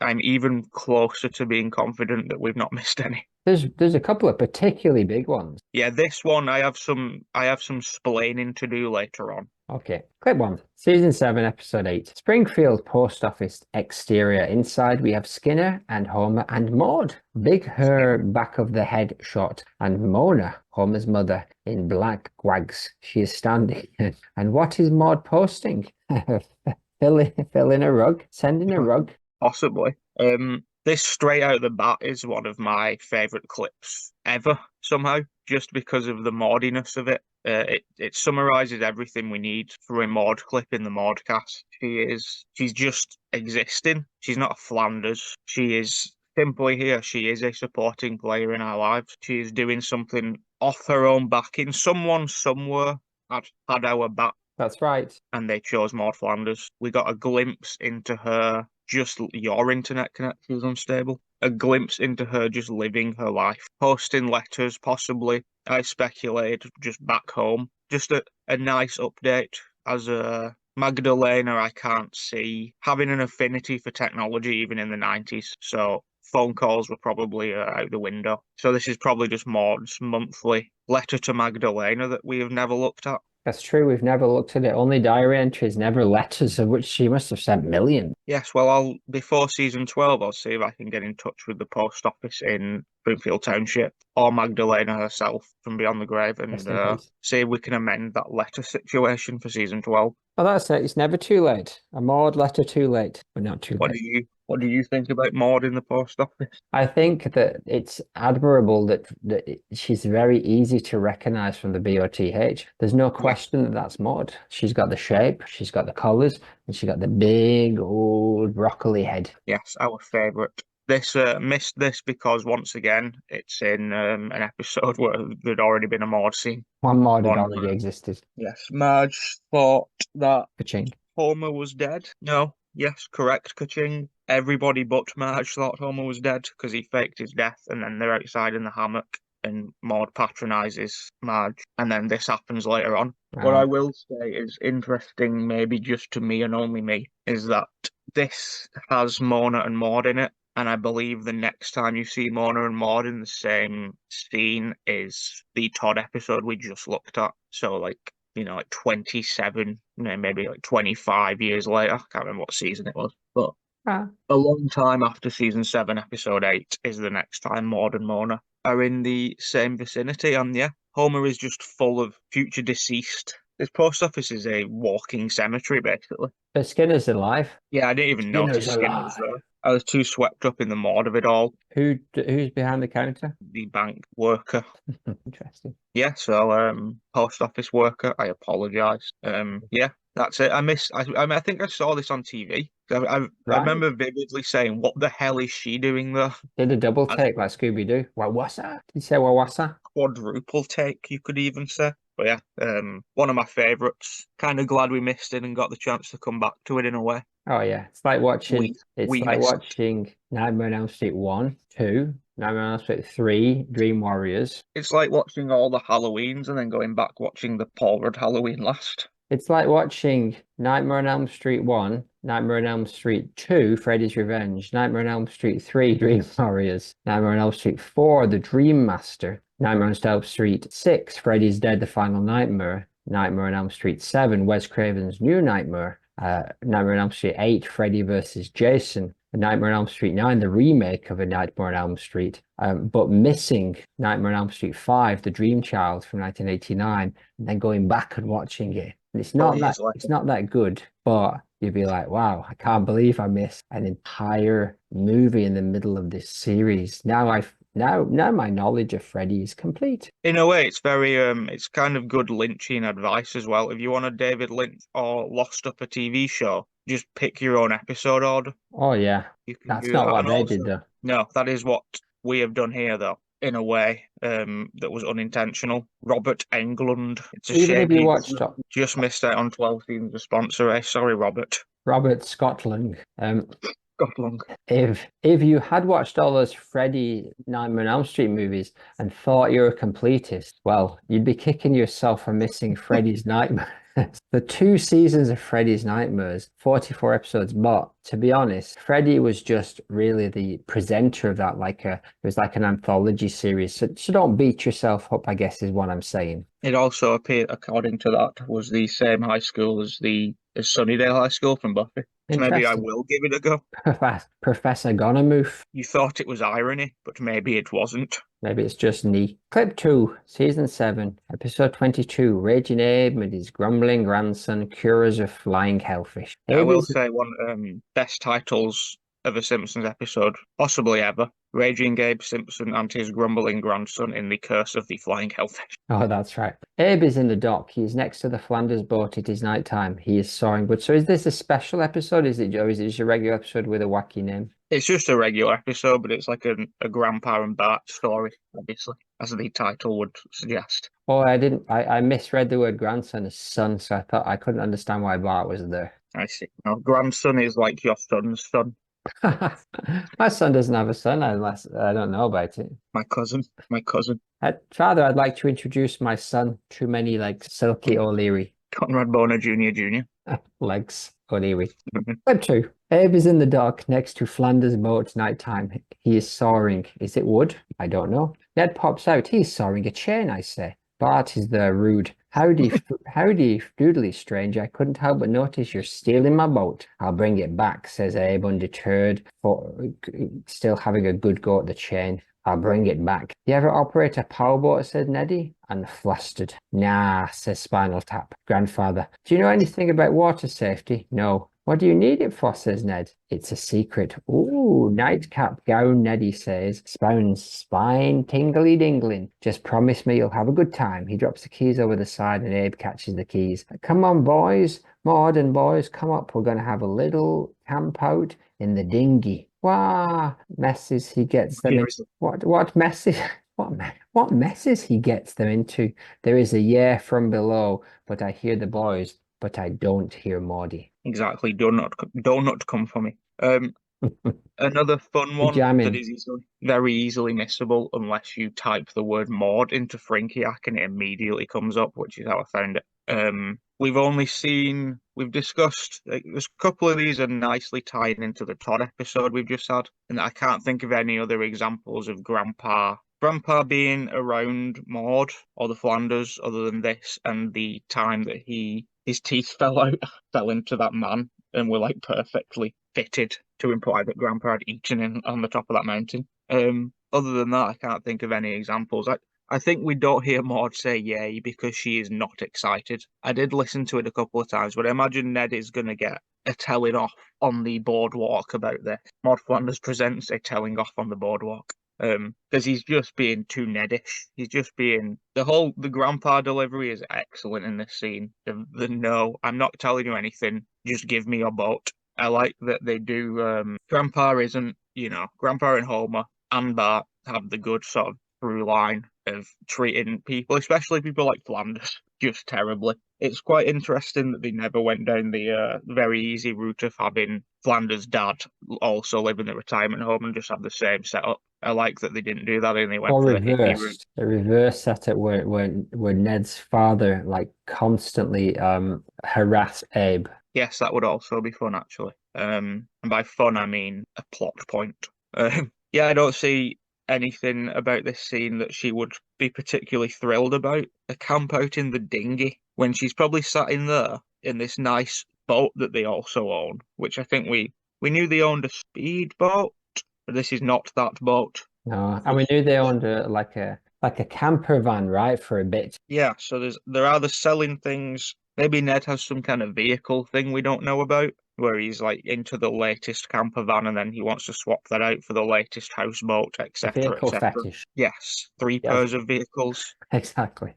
I'm even closer to being confident that we've not missed any. There's a couple of particularly big ones. Yeah, this one I have some splaining to do later on. Okay, clip 1. Season 7, episode 8. Springfield Post Office exterior. Inside we have Skinner and Homer and Maude. Big hair back of the head shot. And Mona, Homer's mother, in black wags. She is standing. And what is Maude posting? fill in a rug? Sending a rug? Possibly. This straight out the bat is one of my favourite clips ever, somehow, just because of the Maudiness of it. It summarises everything we need for a Maude clip in the Maudecast. She's just existing. She's not a Flanders. She is simply here. She is a supporting player in our lives. She is doing something off her own backing. Someone somewhere had our back. That's right. And they chose Maude Flanders. We got a glimpse into her. Just your internet connection is unstable. A glimpse into her just living her life. Posting letters, possibly, I speculate, just back home. Just a nice update. As a Magdalena, I can't see having an affinity for technology even in the 90s. So phone calls were probably out the window. So this is probably just Maude's monthly letter to Magdalena that we have never looked at. That's true. We've never looked at it. Only diary entries, never letters, of which she must have sent millions. Yes, well, before season 12, I'll see if I can get in touch with the post office in Springfield Township or Magdalena herself from Beyond the Grave and see if we can amend that letter situation for season 12. Oh, that's it. It's never too late. A Maude letter too late, but not too late. What do you think about Maude in the post office? I think that it's admirable that she's very easy to recognize from the BOTH. There's no question that that's Maude. She's got the shape, she's got the colors, and she got the big old broccoli head. Yes, our favourite. This missed this because once again it's in an episode where there'd already been a Maude scene. One Maude had already existed. Yes, Marge thought that Ka-ching. Homer was dead. No, yes, correct, ka-ching. Everybody but Marge thought Homer was dead because he faked his death, and then they're outside in the hammock and Maude patronizes Marge, and then this happens later on. What I will say is interesting, maybe just to me and only me, is that this has Mona and Maude in it, and I believe the next time you see Mona and Maude in the same scene is the Todd episode we just looked at. So like 27, maybe like 25 years later. I can't remember what season it was, but a long time after season 7, episode 8 is the next time Maude and Mona are in the same vicinity. And yeah, Homer is just full of future deceased. This post office is a walking cemetery, basically. But Skinner's alive. Yeah, I didn't even notice Skinner was there. I was too swept up in the Maude of it all. Who's behind the counter? The bank worker. Interesting. Yeah, so post office worker. I apologise. Yeah, that's it. I think I saw this on TV. I remember vividly saying, "What the hell is she doing there?" Did a double take like Scooby Doo. Wawasa? Did you say Wawasa? Quadruple take, you could even say. But yeah, one of my favourites. Kind of glad we missed it and got the chance to come back to it in a way. Oh yeah, it's like watching. Watching Nightmare on Elm Street 1, 2, Nightmare on Elm Street 3, Dream Warriors. It's like watching all the Halloweens and then going back watching the Paul Rudd Halloween last. It's like watching Nightmare on Elm Street 1, Nightmare on Elm Street 2, Freddy's Revenge, Nightmare on Elm Street 3, Dream Warriors, Nightmare on Elm Street 4, The Dream Master, Nightmare on Elm Street 6, Freddy's Dead, The Final Nightmare, Nightmare on Elm Street 7, Wes Craven's New Nightmare, Nightmare on Elm Street 8, Freddy vs. Jason, Nightmare on Elm Street 9, the remake of A Nightmare on Elm Street, but missing Nightmare on Elm Street 5, The Dream Child from 1989, and then going back and watching it. And it's not that good, but you'd be like, wow, I can't believe I missed an entire movie in the middle of this series. Now my knowledge of Freddy is complete. In a way, it's very it's kind of good Lynchian advice as well. If you want a David Lynch or Lost Up a TV show, just pick your own episode order. Oh yeah, that's not what they did though. No, that is what we have done here though. In a way, that was unintentional. Robert Englund. It's a shame if you watched just missed out on 12 seasons of sponsor. Sorry, Robert. Robert Scotland. Scotland. If you had watched all those Freddy Nightmare on Elm Street movies and thought you were a completist, well, you'd be kicking yourself for missing Freddy's Nightmare. The 2 seasons of Freddy's Nightmares, 44 episodes, but to be honest, Freddy was just really the presenter of that, it was like an anthology series. So don't beat yourself up, I guess, is what I'm saying. It also appeared, according to that, was the same high school as Sunnydale High School from Buffy. So maybe I will give it a go. Professor Gonamoof. You thought it was irony, but maybe it wasn't. Maybe it's just neat. Clip 2, Season 7, Episode 22, Raging Abe and his grumbling grandson cures a flying hellfish. I will say one best titles of a Simpsons episode, possibly ever. Raging Abe Simpson and his grumbling grandson in The Curse of the Flying Hellfish. Oh, that's right. Abe is in the dock. He's next to the Flanders boat. It is nighttime. He is soaring. But so is this a special episode? Is it just a regular episode with a wacky name? It's just a regular episode, but it's like a grandpa and Bart story, obviously, as the title would suggest. Oh, I misread the word grandson as son, so I thought I couldn't understand why Bart was there. I see. No, grandson is like your son's son. My son doesn't have a son unless I don't know about it. My cousin. Father, I'd like to introduce my son, Too Many Legs, Silky O'Leary. Conrad Boner Jr. Legs. Anyway, clip 2. Abe is in the dock next to Flanders' boat nighttime. He is sawing. Is it wood? I don't know. Ned pops out. He's sawing a chain, I say. Bart is there, rude. Howdy, howdy, doodly, strange. I couldn't help but notice you're stealing my boat. I'll bring it back, says Abe, undeterred, for still having a good go at the chain. I'll bring it back. You ever operate a powerboat, said Neddy, and flustered. Nah, says Spinal Tap. Grandfather, do you know anything about water safety? No. What do you need it for, says Ned. It's a secret. Ooh, nightcap gown, Neddy says. Spine tingly dingling. Just promise me you'll have a good time. He drops the keys over the side and Abe catches the keys. Come on, boys. Maude and boys, come up. We're going to have a little camp out in the dinghy. Wah! Messes he gets them into. What messes? What messes he gets them into? There is a yeah from below, but I hear the boys, but I don't hear Maude. Exactly. Do not come for me. Another fun one that is very easily missable unless you type the word Maude into Frinkiac and it immediately comes up, which is how I found it. We've discussed, there's a couple of these are nicely tied into the Todd episode we've just had, and I can't think of any other examples of Grandpa being around Maude or the Flanders other than this and the time that his teeth fell into that man and were like perfectly fitted to imply that Grandpa had eaten him on the top of that mountain. Other than that, I can't think of any examples. I think we don't hear Maude say yay because she is not excited. I did listen to it a couple of times, but I imagine Ned is going to get a telling off on the boardwalk about this. Maude Flanders presents a telling off on the boardwalk. Because he's just being too Nedish. He's just being the grandpa delivery is excellent in this scene. The no, I'm not telling you anything. Just give me your boat. I like that they do. Grandpa isn't, Grandpa and Homer and Bart have the good sort of through line of treating people, especially people like Flanders, just terribly. It's quite interesting that they never went down the very easy route of having Flanders' dad also live in the retirement home and just have the same setup. I like that they didn't do that and they went for the hippie route. The reverse setup where Ned's father like constantly harassed Abe. Yes, that would also be fun actually. And by fun I mean a plot point. Yeah, I don't see anything about this scene that she would be particularly thrilled about. A camp out in the dinghy when she's probably sat in there in this nice boat that they also own, which I think we knew they owned a speedboat, but this is not that boat. No, and we knew they owned like a camper van, right, for a bit. Yeah, so they're either selling things. Maybe Ned has some kind of vehicle thing we don't know about, where he's like into the latest camper van and then he wants to swap that out for the latest houseboat, etc. Vehicle fetish. Yes, three pairs of vehicles. Exactly.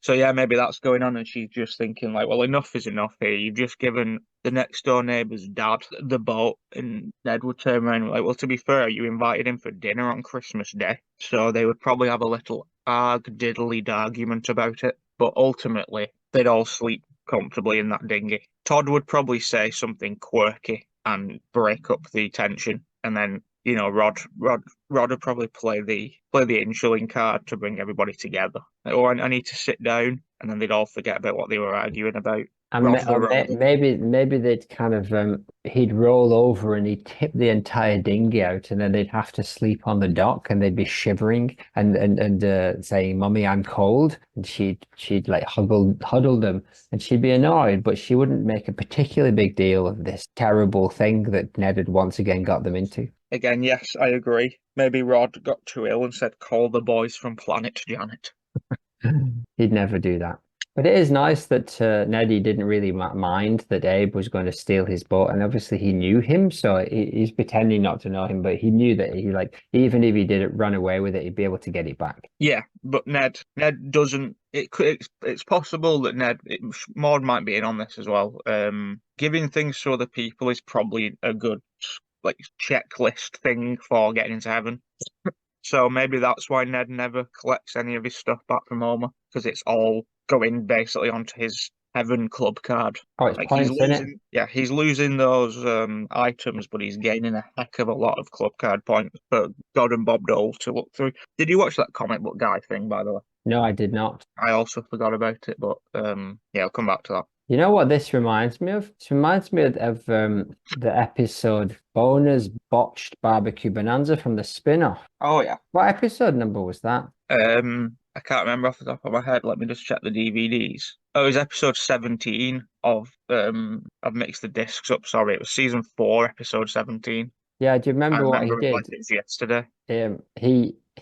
So yeah, maybe that's going on and she's just thinking like, well, enough is enough here. You've just given the next door neighbour's dad the boat, and Ned would turn around and be like, well, to be fair, you invited him for dinner on Christmas Day. So they would probably have a little diddly argument about it, but ultimately they'd all sleep comfortably in that dinghy. Todd would probably say something quirky and break up the tension, and then Rod would probably play the insuling card to bring everybody together. Or I need to sit down, and then they'd all forget about what they were arguing about. And maybe they'd kind of he'd roll over and he'd tip the entire dinghy out, and then they'd have to sleep on the dock, and they'd be shivering and saying, "Mummy, I'm cold," and she'd like huddle them, and she'd be annoyed, but she wouldn't make a particularly big deal of this terrible thing that Ned had once again got them into. Again, yes, I agree. Maybe Rod got too ill and said, "Call the boys from Planet Janet." He'd never do that. But it is nice that Neddy didn't really mind that Abe was going to steal his boat, and obviously he knew him, so he's pretending not to know him, but he knew that even if he didn't run away with it, he'd be able to get it back. Yeah, but Ned doesn't. It's possible that Maude might be in on this as well. Giving things to other people is probably a good checklist thing for getting into heaven. So maybe that's why Ned never collects any of his stuff back from Homer, because it's all going basically onto his heaven club card. Oh, it's points, isn't it? Yeah, he's losing those items, but he's gaining a heck of a lot of club card points for God and Bob Dole to look through. Did you watch that comic book guy thing, by the way? No, I did not. I also forgot about it, but yeah, I'll come back to that. You know what this reminds me of? This reminds me of the episode Boner's Botched Barbecue Bonanza from the spin-off. Oh yeah. What episode number was that? I can't remember off the top of my head. Let me just check the DVDs. Oh, it was episode 17 of I've mixed the discs up, sorry. It was season 4, episode 17. Yeah, do you I remember what he remember it did? like it was yesterday.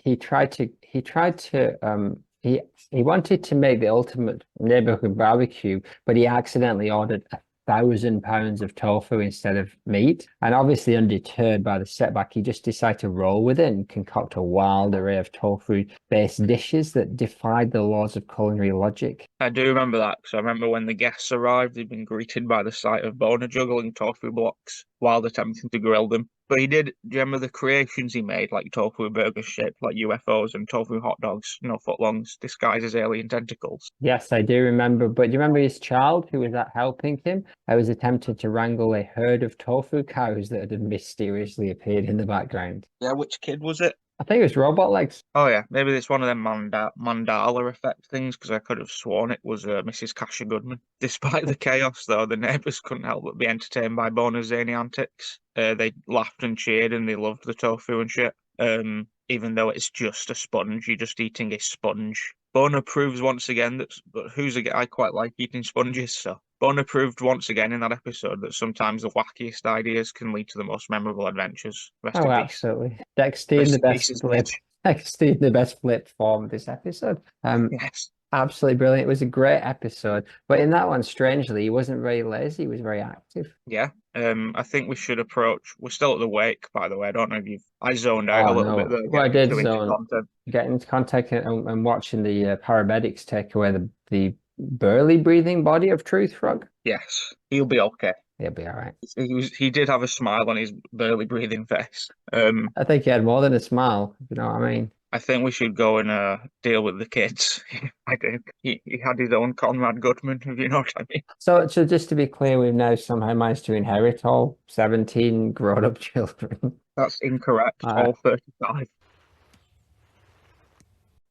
He tried to he wanted to make the ultimate neighborhood barbecue, but he accidentally ordered 1,000 pounds of tofu instead of meat. And obviously undeterred by the setback, he just decided to roll with it and concoct a wild array of tofu-based dishes that defied the laws of culinary logic. I do remember that because I remember when the guests arrived, they'd been greeted by the sight of Boner juggling tofu blocks while attempting to grill them. But do you remember the creations he made, like tofu burgers shaped like UFOs and tofu hot dogs, footlongs disguised as alien tentacles? Yes, I do remember. But do you remember his child who was helping him? I was attempting to wrangle a herd of tofu cows that had mysteriously appeared in the background. Yeah, which kid was it? I think it was Robot Legs. Oh yeah, maybe it's one of them mandala effect things, because I could have sworn it was Mrs. Kasha Goodman. Despite the chaos, though, the neighbours couldn't help but be entertained by Boner's zany antics. They laughed and cheered, and they loved the tofu and shit. Even though it's just a sponge, you're just eating a sponge. Boner proves once again that I quite like eating sponges, so Boner proved once again in that episode that sometimes the wackiest ideas can lead to the most memorable adventures. Rest in peace. Absolutely. Dexter, the best flip form of this episode. Yes. Absolutely brilliant. It was a great episode. But in that one, strangely, he wasn't very lazy. He was very active. Yeah. I think we should approach. We're still at the wake, by the way. I don't know if I zoned out a little bit there. Well, I did zone. Getting into contact and watching the paramedics take away the burly breathing body of Truth Frog. Yes, he'll be okay. He'll be all right. He did have a smile on his barely breathing face. I think he had more than a smile. You know what I mean? I think we should go and deal with the kids. I think he had his own Conrad Goodman, if you know what I mean. So just to be clear, we've now somehow managed to inherit all 17 grown-up children. That's incorrect. All 35.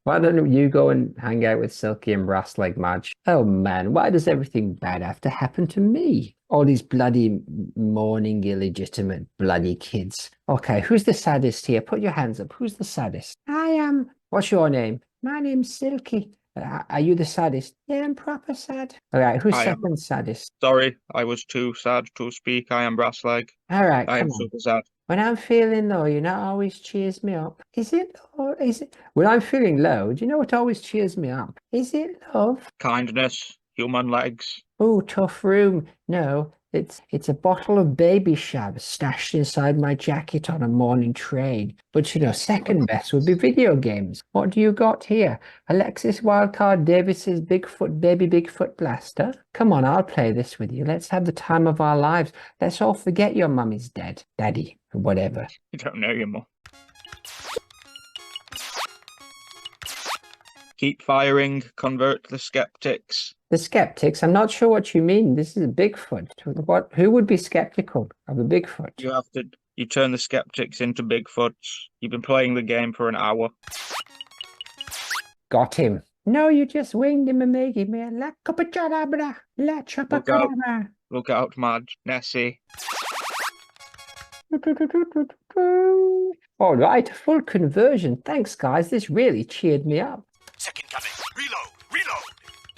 Why don't you go and hang out with Silky and Brass Leg Madge? Oh man, why does everything bad have to happen to me? All these bloody mourning illegitimate bloody kids. Okay, who's the saddest here? Put your hands up. Who's the saddest? I am. What's your name? My name's Silky. Are you the saddest? Yeah, I'm proper sad. All right, who's second saddest? Sorry, I was too sad to speak. I am Brass Leg. All right, I am super sad. When I'm feeling low, you know, always cheers me up. Is it? Or is it? When I'm feeling low, do you know what always cheers me up? Is it love? Kindness, human legs. Oh, tough room. No, it's a bottle of baby shab stashed inside my jacket on a morning train. But you know, second best would be video games. What do you got here? Alexis Wildcard Davis's Baby Bigfoot Blaster? Come on, I'll play this with you. Let's have the time of our lives. Let's all forget your mummy's dead. Daddy, or whatever. You don't know your mum. Keep firing, convert the skeptics. The skeptics? I'm not sure what you mean. This is a Bigfoot. Who would be skeptical of a Bigfoot? You turn the skeptics into Bigfoots. You've been playing the game for an hour. Got him. No, you just winged him and made him a la capachadabra, la chapacabra. Look out, Madge, Nessie. All right, full conversion. Thanks, guys. This really cheered me up. Second coming. Reload.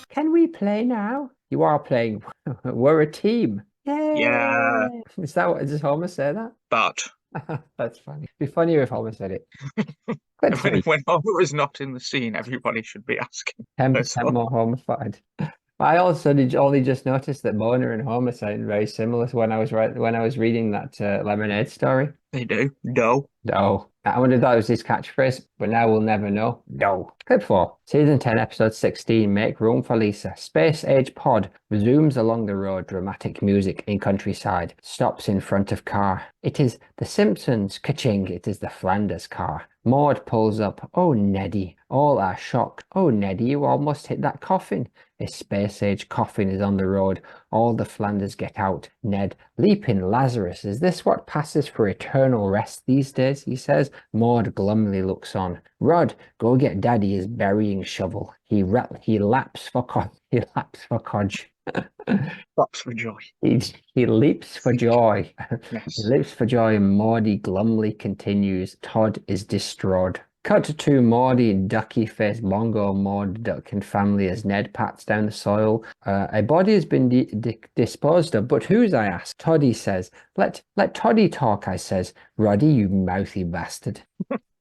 Can we play now? You are playing. We're a team. Yay! Yeah. Does Homer say that? But. That's funny. It'd be funnier if Homer said it. When Homer is not in the scene, everybody should be asking. 10% more homicide. I also only just noticed that Boner and Homer sound very similar to when I was reading that Lemonade story. They do. No. I wonder if that was his catchphrase, but now we'll never know. No. Clip 4. Season 10, episode 16, Make Room for Lisa. Space Age Pod zooms along the road, dramatic music in countryside, stops in front of car. It is the Simpsons, ka-ching, it is the Flanders car. Maude pulls up. Oh, Neddy. All are shocked. Oh, Neddy, you almost hit that coffin. A space-age coffin is on the road. All the Flanders get out. Ned, leaping Lazarus, is this what passes for eternal rest these days? He says. Maude glumly looks on. Rod, go get Daddy his burying shovel. He laps for Codge. Laps for joy. He leaps for joy. Yes. He leaps for joy, and Maudie glumly continues. Todd is distraught. Cut to Maudie, ducky-faced Bongo Maude duck and family as Ned pats down the soil. A body has been disposed of, but whose, I ask. Toddy says. Let Toddy talk, I says. Roddy, you mouthy bastard.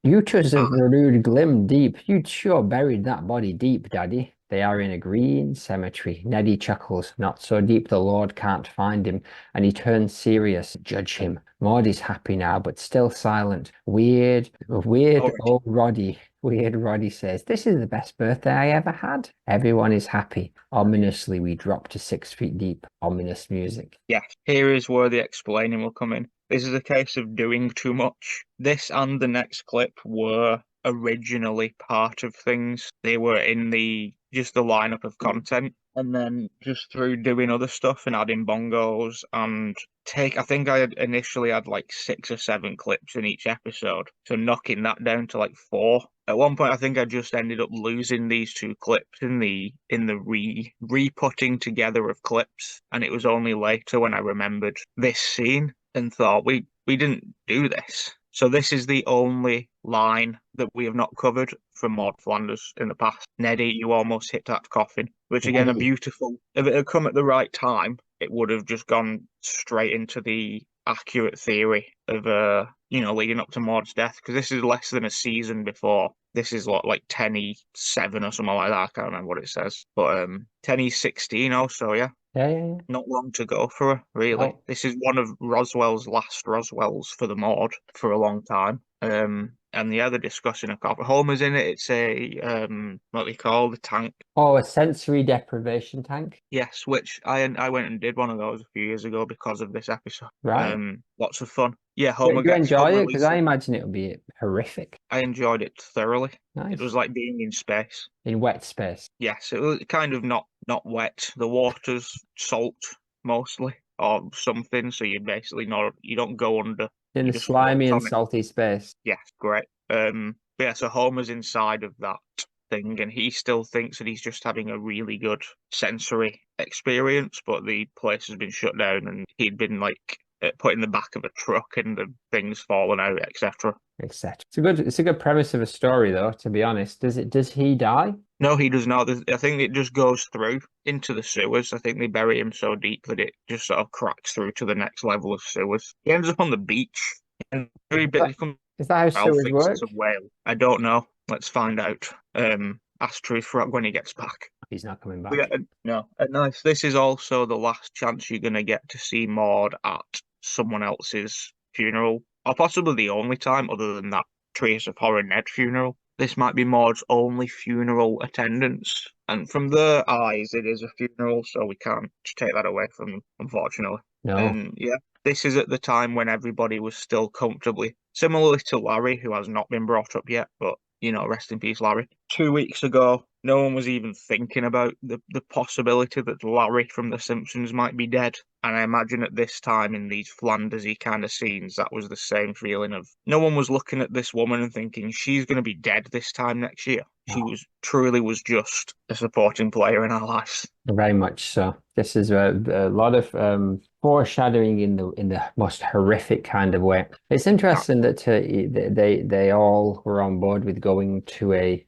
You chose a rude glim deep. You'd sure buried that body deep, Daddy. They are in a green cemetery. Neddy chuckles. Not so deep the Lord can't find him. And he turns serious. Judge him. Maudie's happy now, but still silent. Weird old Roddy. Weird Roddy says, this is the best birthday I ever had. Everyone is happy. Ominously, we drop to 6 feet deep. Ominous music. Yeah, here is where the explaining will come in. This is a case of doing too much. This and the next clip were originally part of things. They were in just the lineup of content, and then just through doing other stuff and adding bongos and I think I had initially had like 6 or 7 clips in each episode, so knocking that down to like 4. At one point I think I just ended up losing these 2 clips in the re-putting together of clips, and it was only later when I remembered this scene and thought we didn't do this. So this is the only line that we have not covered from Maude Flanders in the past. Neddy, you almost hit that coffin. Which again, a beautiful... If it had come at the right time, it would have just gone straight into the accurate theory of, leading up to Maude's death. Because this is less than a season before. This is like 10E7 or something like that. I can't remember what it says. But 10E16 also, yeah. Yeah. Not long to go for her, really. No. This is one of Roswell's last Roswells for the Maude for a long time. And yeah, they're discussing a couple. Homer's in it. It's a what they call the tank. Oh, a sensory deprivation tank. Yes, which I went and did one of those a few years ago because of this episode. Right. Lots of fun. Yeah, Homer. Did you enjoy it? Because Lisa. I imagine it would be horrific. I enjoyed it thoroughly. Nice. It was like being in space. In wet space. Yes, it was kind of not wet. The water's salt mostly or something, so you don't go under. In a slimy and salty space. Yes, great. But yeah, so Homer's inside of that thing, and he still thinks that he's just having a really good sensory experience, but the place has been shut down, and he'd been put in the back of a truck, and the thing's fallen out, etc. Etc. It's a good premise of a story, though. To be honest, does he die? No, he does not. I think it just goes through into the sewers. I think they bury him so deep that it just sort of cracks through to the next level of sewers. He ends up on the beach. And is that how sewers work? A whale. I don't know. Let's find out. Ask Truth Frog when he gets back. He's not coming back. No. Nice. This is also the last chance you're going to get to see Maude at someone else's funeral, or possibly the only time other than that Trees of Horror Ned funeral. This might be Maude's only funeral attendance. And from their eyes, it is a funeral, so we can't take that away from them, unfortunately. No. Yeah, this is at the time when everybody was still comfortably, similarly to Larry, who has not been brought up yet, but, rest in peace, Larry. 2 weeks ago, no one was even thinking about the possibility that Larry from The Simpsons might be dead. And I imagine at this time in these Flandersy kind of scenes, that was the same feeling of no one was looking at this woman and thinking she's going to be dead this time next year. No. She was just a supporting player in our lives. Very much so. This is a lot of foreshadowing in the most horrific kind of way. It's interesting that they all were on board with going to a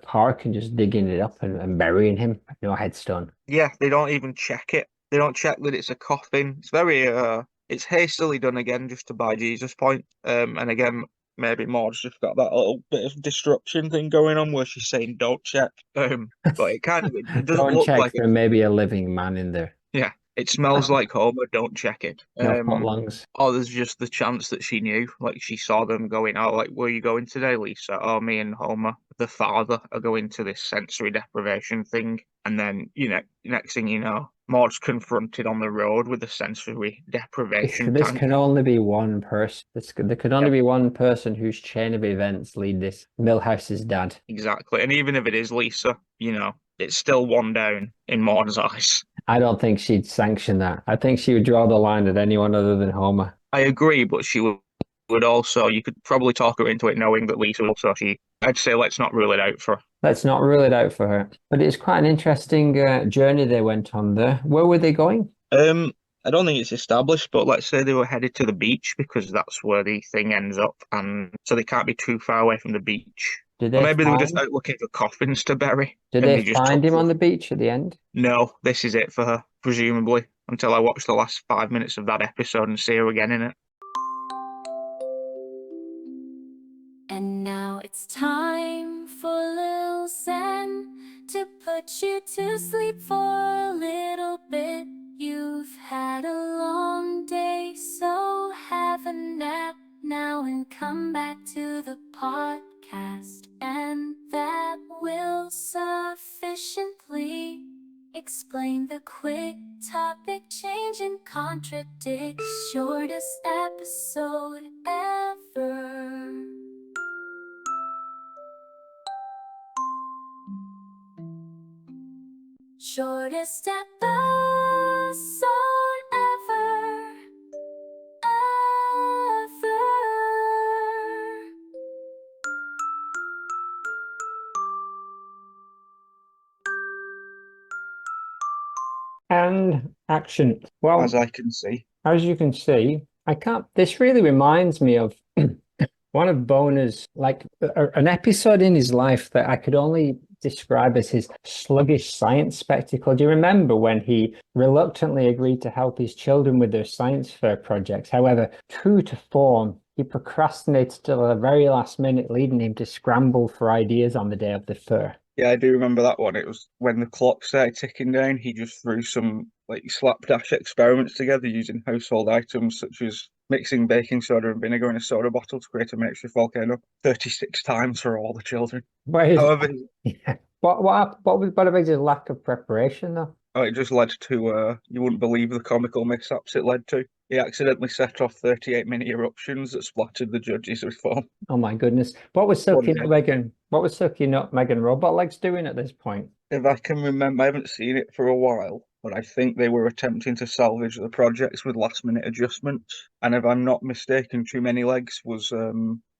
park and just digging it up and burying him. No headstone. Yeah, they don't even check it. They don't check that it's a coffin. It's very it's hastily done again just to buy Jesus point. And again, maybe Maude's just got that little bit of disruption thing going on where she's saying don't check. But it kind of it doesn't don't look check like for maybe a living man in there. Yeah. It smells like Homer, don't check it. No pot lungs. Or there's just the chance that she knew. Like she saw them going out, like, where are you going today, Lisa? Oh, me and Homer, the father, are going to this sensory deprivation thing. And then, next thing you know, Maude's confronted on the road with a sensory deprivation This tank. can only be one person. There could only be one person whose chain of events lead this. Milhouse's dad. Exactly. And even if it is Lisa, it's still one down in Maude's eyes. I don't think she'd sanction that. I think she would draw the line at anyone other than Homer. I agree, but she would also, you could probably talk her into it knowing that Lisa would also, I'd say let's not rule it out for her. Let's not rule it out for her. But it's quite an interesting journey they went on there. Where were they going? I don't think it's established, but let's say they were headed to the beach because that's where the thing ends up, and so they can't be too far away from the beach. Or maybe they were just out looking for coffins to bury. Did they find him on the beach at the end? No, this is it for her, presumably, until I watch the last 5 minutes of that episode and see her again in it. And now it's time for Lil Zen to put you to sleep for a little bit. You've had a long day, so have a nap now and come back to the podcast. And that will sufficiently explain the quick topic change and contradict. Shortest episode ever. Shortest episode ever. And action. Well, as I can see. As you can see, this really reminds me of one of Boner's, like an episode in his life that I could only describe as his sluggish science spectacle. Do you remember when he reluctantly agreed to help his children with their science fair projects? However, true to form, he procrastinated till the very last minute, leading him to scramble for ideas on the day of the fair. Yeah, I do remember that one. It was when the clock started ticking down, he just threw some slapdash experiments together using household items such as mixing baking soda and vinegar in a soda bottle to create a makeshift volcano 36 times for all the children. However, what about his lack of preparation though? Oh, it just led to, you wouldn't believe the comical mishaps it led to. He accidentally set off 38 mini eruptions that splattered the judges with foam. Oh my goodness. What was soaking up Megan Robot Legs doing at this point? If I can remember, I haven't seen it for a while, but I think they were attempting to salvage the projects with last minute adjustments. And if I'm not mistaken, Too Many Legs was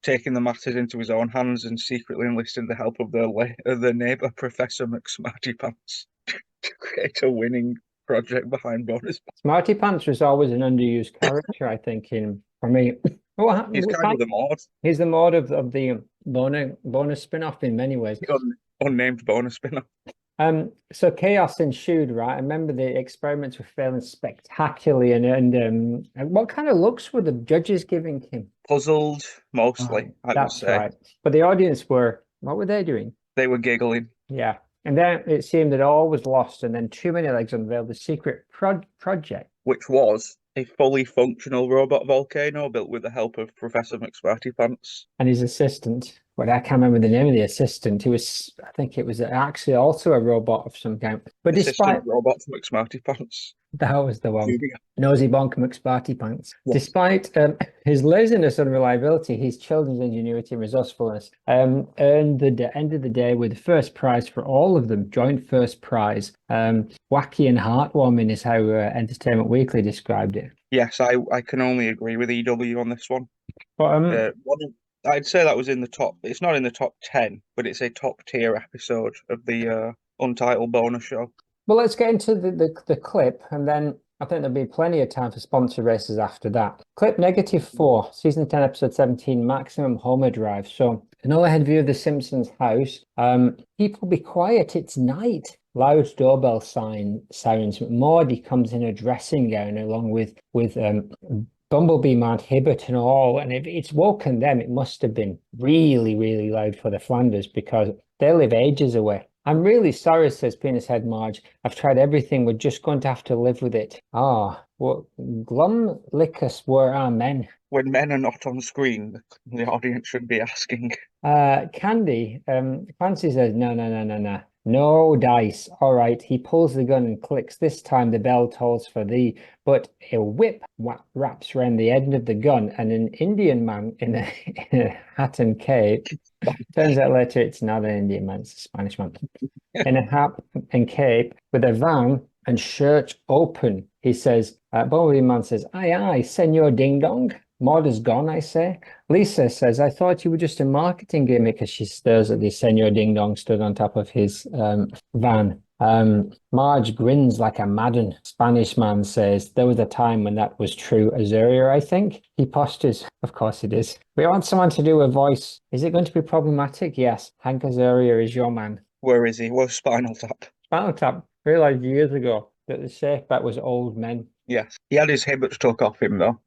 taking the matters into his own hands and secretly enlisted the help of their neighbour, Professor McSmartypants, to create a winning project behind Bonus. Smarty Pants was always an underused character, I think, for me. He's kind of the Maude. He's the Maude of the bonus spin-off in many ways. Unnamed bonus spin-off. So chaos ensued, right? I remember the experiments were failing spectacularly, and what kind of looks were the judges giving him? Puzzled, mostly, I would say. Right. But the audience what were they doing? They were giggling. Yeah. And then it seemed that all was lost, and then Too Many Legs unveiled the secret project. Which was a fully functional robot volcano built with the help of Professor McSmartypants. And his assistant. Well, I can't remember the name of the assistant. I think it was actually also a robot of some kind. But despite robot McSmartypants. That was the one. Nosy Bonk McSmartypants. Yes. Despite his laziness and reliability, his children's ingenuity and resourcefulness earned the end of the day with the first prize for all of them, joint first prize. Wacky and heartwarming is how Entertainment Weekly described it. Yes, I can only agree with EW on this one. But I'd say that was in the top. It's not in the top 10, but it's a top tier episode of the Untitled Bonus Show. Well, let's get into the clip, and then I think there'll be plenty of time for sponsor races after that. Clip -4, season 10, episode 17, maximum Homer drive. So an overhead view of the Simpsons house. People be quiet, it's night. Loud doorbell sirens. Maude comes in a dressing gown along with Bumblebee, Mount Hibbert and all, and if it's woken them, it must have been really, really loud for the Flanders because they live ages away. I'm really sorry, says Penis Head Marge. I've tried everything. We're just going to have to live with it. Well, glum lickus were our men. When men are not on screen, the audience should be asking. Candy, Clancy says, no. No dice. All right. He pulls the gun and clicks. This time the bell tolls for thee, but a whip wraps around the end of the gun, and an Indian man in a hat and cape. Turns out later it's not an Indian man, it's a Spanish man. In a hat and cape with a van and shirt open. He says, Bumblebee Man says, aye, aye, Senor Ding Dong. Maude is gone, I say. Lisa says, I thought you were just a marketing gimmick, as she stares at the Senor Ding Dong stood on top of his van. Marge grins like a madden. Spanish man says, there was a time when that was true. Azuria, I think. He postures. Of course it is. We want someone to do a voice. Is it going to be problematic? Yes. Hank Azuria is your man. Where is he? Where's Spinal Tap? Spinal Tap realized years ago that the safe bet was old men. Yes. He had his hibbert took off him, though.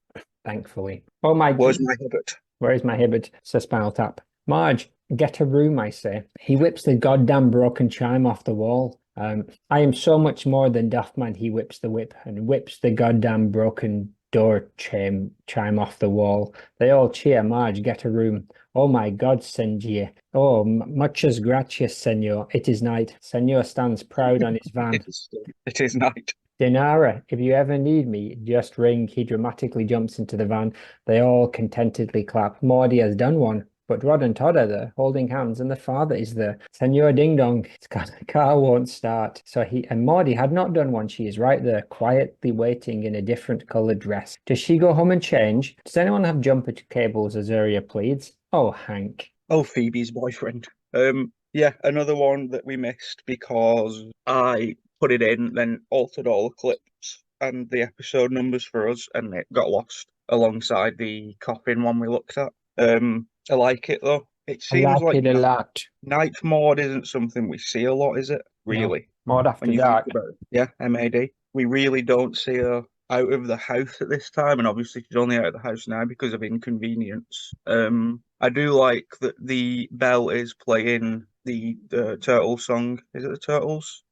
Thankfully. Oh my Where's my hibbert? Where is my hibbert? Says Spinal Tap. Marge, get a room, I say. He whips the goddamn broken chime off the wall. I am so much more than Duffman. He whips the whip and whips the goddamn broken door chime off the wall. They all cheer. Marge, get a room. Oh my God, Senor. Oh, muchas gracias, Senor. It is night. Senor stands proud on his van. It is night. Dinara, if you ever need me, just ring. He dramatically jumps into the van. They all contentedly clap. Maude has done one, but Rod and Todd are there, holding hands, and the father is there. Senor Ding Dong, his car won't start. So Maude had not done one. She is right there, quietly waiting in a different coloured dress. Does she go home and change? Does anyone have jumper cables, Azuria pleads? Oh, Hank. Oh, Phoebe's boyfriend. Yeah, another one that we missed because I put it in, then altered all the clips and the episode numbers for us, and it got lost alongside the coffin one we looked at. I like it though. It seems like it a lot. Night Maude isn't something we see a lot, is it? Really? No. Maude after dark. Yeah, MAD. We really don't see her out of the house at this time, and obviously she's only out of the house now because of inconvenience. I do like that the bell is playing the Turtles song. Is it the Turtles?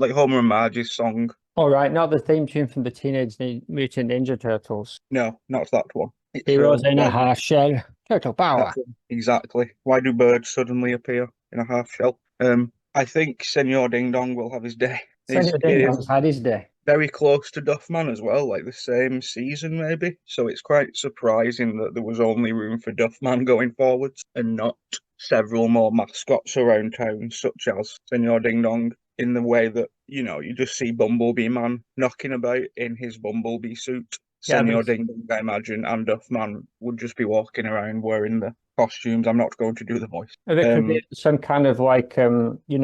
Like Homer and Marge's song. All right, not the theme tune from the Teenage Mutant Ninja Turtles. No, not that one. Heroes in a half shell. Turtle power. Exactly. Why do birds suddenly appear in a half shell? I think Senor Ding Dong will have his day. Senor Ding Dong's had his day. Very close to Duffman as well, like the same season maybe. So it's quite surprising that there was only room for Duffman going forwards and not several more mascots around town, such as Senor Ding Dong, in the way that, you know, you just see Bumblebee Man knocking about in his Bumblebee suit. Senor Ding Dong, I imagine, and Duffman would just be walking around wearing the costumes. I'm not going to do the voice. There could be some kind of like,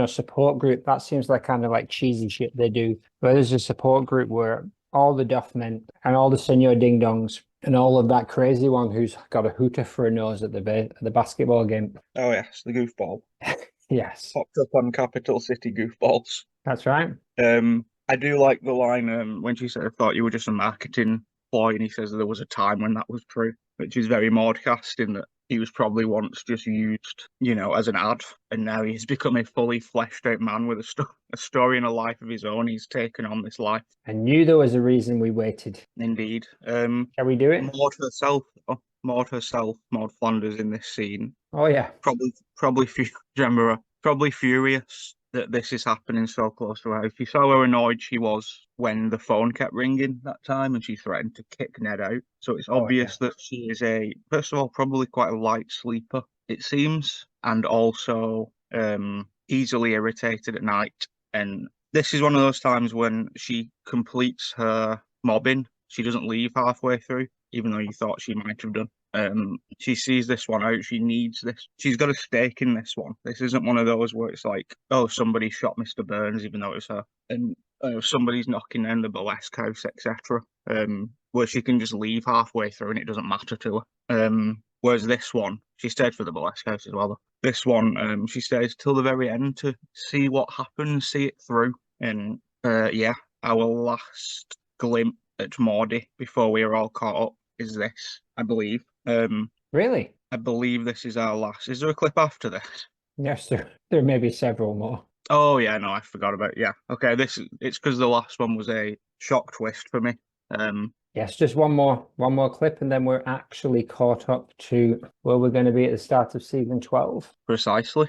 support group. That seems like kind of like cheesy shit they do. But there's a support group where all the Duffmen and all the Senor Ding Dongs and all of that crazy one who's got a hooter for a nose at the basketball game. Oh, yes, the goofball. Yes. Popped up on Capital City Goofballs. That's right. I do like the line when she said, I thought you were just a marketing ploy, and he says there was a time when that was true, which is very Maudecast in that he was probably once just used, as an ad, and now he's become a fully fleshed out man with a story and a life of his own. He's taken on this life. I knew there was a reason we waited. Indeed. Shall we do it? Maude herself, Maude Flanders in this scene. Oh yeah. Probably furious that this is happening so close to her. If you saw how annoyed she was when the phone kept ringing that time and she threatened to kick Ned out. So it's obvious that she is first of all, probably quite a light sleeper, it seems, and also easily irritated at night. And this is one of those times when she completes her mobbing. She doesn't leave halfway through, even though you thought she might have done. She sees this one out. She needs this. She's got a stake in this one. This isn't one of those where it's like, oh, somebody shot Mr. Burns, even though it was her, and somebody's knocking down the burlesque house, etc. Where she can just leave halfway through and it doesn't matter to her. Whereas this one, she stayed for the burlesque house as well. Though. This one, she stays till the very end to see what happens, see it through. And our last glimpse at Maude before we are all caught up is this, I believe. Really? I believe this is our last. Is there a clip after this? Yes, there may be several more. Oh yeah, no, I forgot about it. Yeah. Okay, it's because the last one was a shock twist for me. Yes, just one more clip and then we're actually caught up to where we're going to be at the start of season 12. Precisely.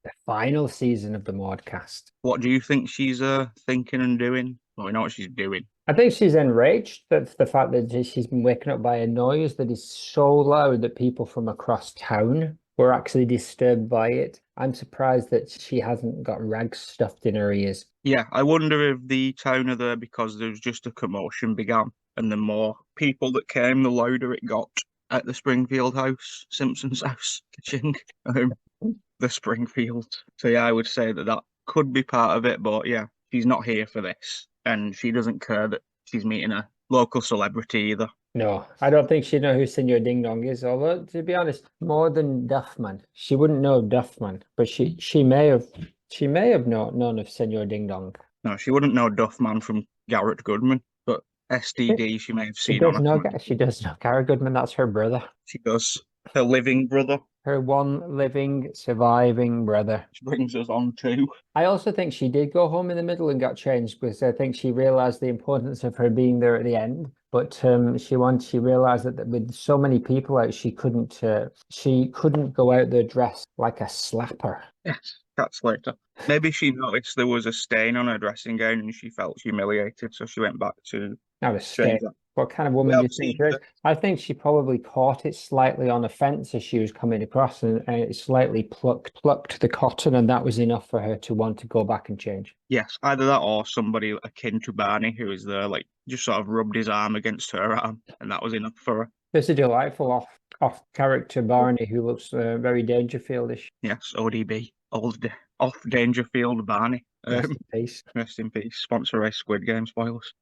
The final season of the Maudecast. What do you think she's thinking and doing? Well, we know what she's doing. I think she's enraged. That's the fact that she's been waken up by a noise that is so loud that people from across town were actually disturbed by it. I'm surprised that she hasn't got rags stuffed in her ears. Yeah, I wonder if the town are there because there was just a commotion began, and the more people that came, the louder it got at the Springfield house, Simpson's house, kitchen, the Springfield. So yeah, I would say that could be part of it, but yeah, she's not here for this, and she doesn't care that she's meeting a local celebrity either. No, I don't think she'd know who Senor Ding Dong is, although, to be honest, more than Duffman. She wouldn't know Duffman, but she may have known of Senor Ding Dong. No, she wouldn't know Duffman from Garrett Goodman, but SDD she may have seen on her. She does know Garrett Goodman, that's her brother. She does. Her living brother. Her one living, surviving brother. Which brings us on to... I also think she did go home in the middle and got changed because I think she realised the importance of her being there at the end. But she realised that with so many people out, she couldn't go out there dressed like a slapper. Yes, that's later. Maybe she noticed there was a stain on her dressing gown and she felt humiliated, so she went back to... Now a stain. What kind of woman do you think she is? I think she probably caught it slightly on a fence as she was coming across, and it slightly plucked the cotton, and that was enough for her to want to go back and change. Yes, either that or somebody akin to Barney who was there, like, just sort of rubbed his arm against her arm, and that was enough for her. There's a delightful off-character Barney who looks very Dangerfieldish. Yes, ODB, off Dangerfield Barney. Rest in peace. Rest in peace. Sponsor race Squid Game spoilers.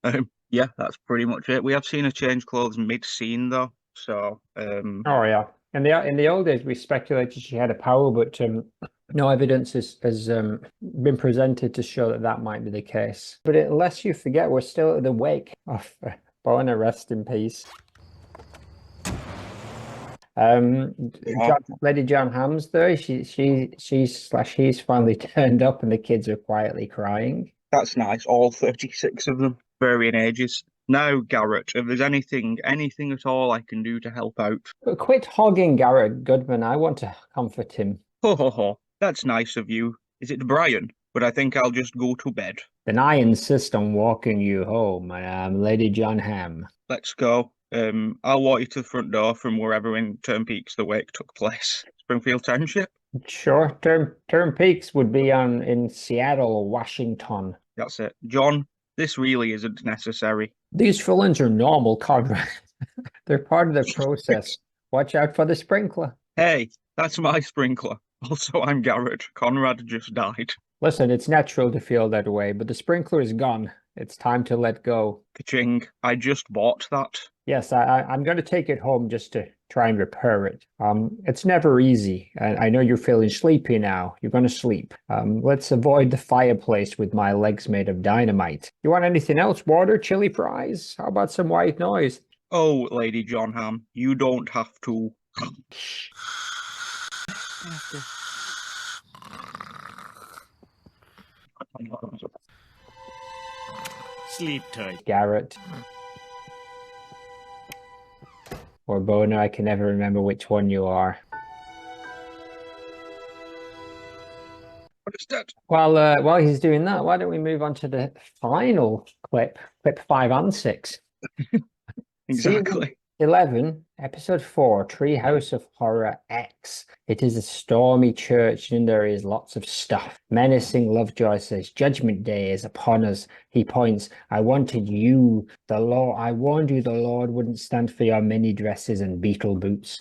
Yeah, that's pretty much it. We have seen her change clothes mid-scene though, so. Oh yeah, in the old days we speculated she had a power, but no evidence has been presented to show that might be the case. But unless you forget, we're still at the wake of Boner. Rest in peace. Lady John Ham's there. He's finally turned up, and the kids are quietly crying. That's nice. All 36 of them, varying ages. Now, Garrett, if there's anything at all I can do to help out. But quit hogging Garrett Goodman. I want to comfort him. Ho ho ho. That's nice of you. Is it Brian? But I think I'll just go to bed. Then I insist on walking you home, Lady John Ham. Let's go. I'll walk you to the front door from wherever in Turn Peaks the wake took place. Springfield Township? Sure. Turn Peaks would be in Seattle, Washington. That's it. John, this really isn't necessary. These fill-ins are normal, Conrad. They're part of the process. Watch out for the sprinkler. Hey, that's my sprinkler. Also, I'm Garrett. Conrad just died. Listen, it's natural to feel that way, but the sprinkler is gone. It's time to let go. Ka-ching. I just bought that. Yes, I'm going to take it home just to try and repair it. It's never easy. I know you're feeling sleepy now. You're going to sleep. Let's avoid the fireplace with my legs made of dynamite. You want anything else? Water, chili fries? How about some white noise? Oh, Lady John Ham, you don't have to. Sleep tight, Garrett. Or Boner, I can never remember which one you are. What is that? While he's doing that, why don't we move on to the final clip 5 and 6. Exactly. Season 11, episode 4, Treehouse of Horror X. It is a stormy church and there is lots of stuff. Menacing Lovejoy says, Judgment Day is upon us. He points, I warned you, the Lord wouldn't stand for your mini dresses and beetle boots.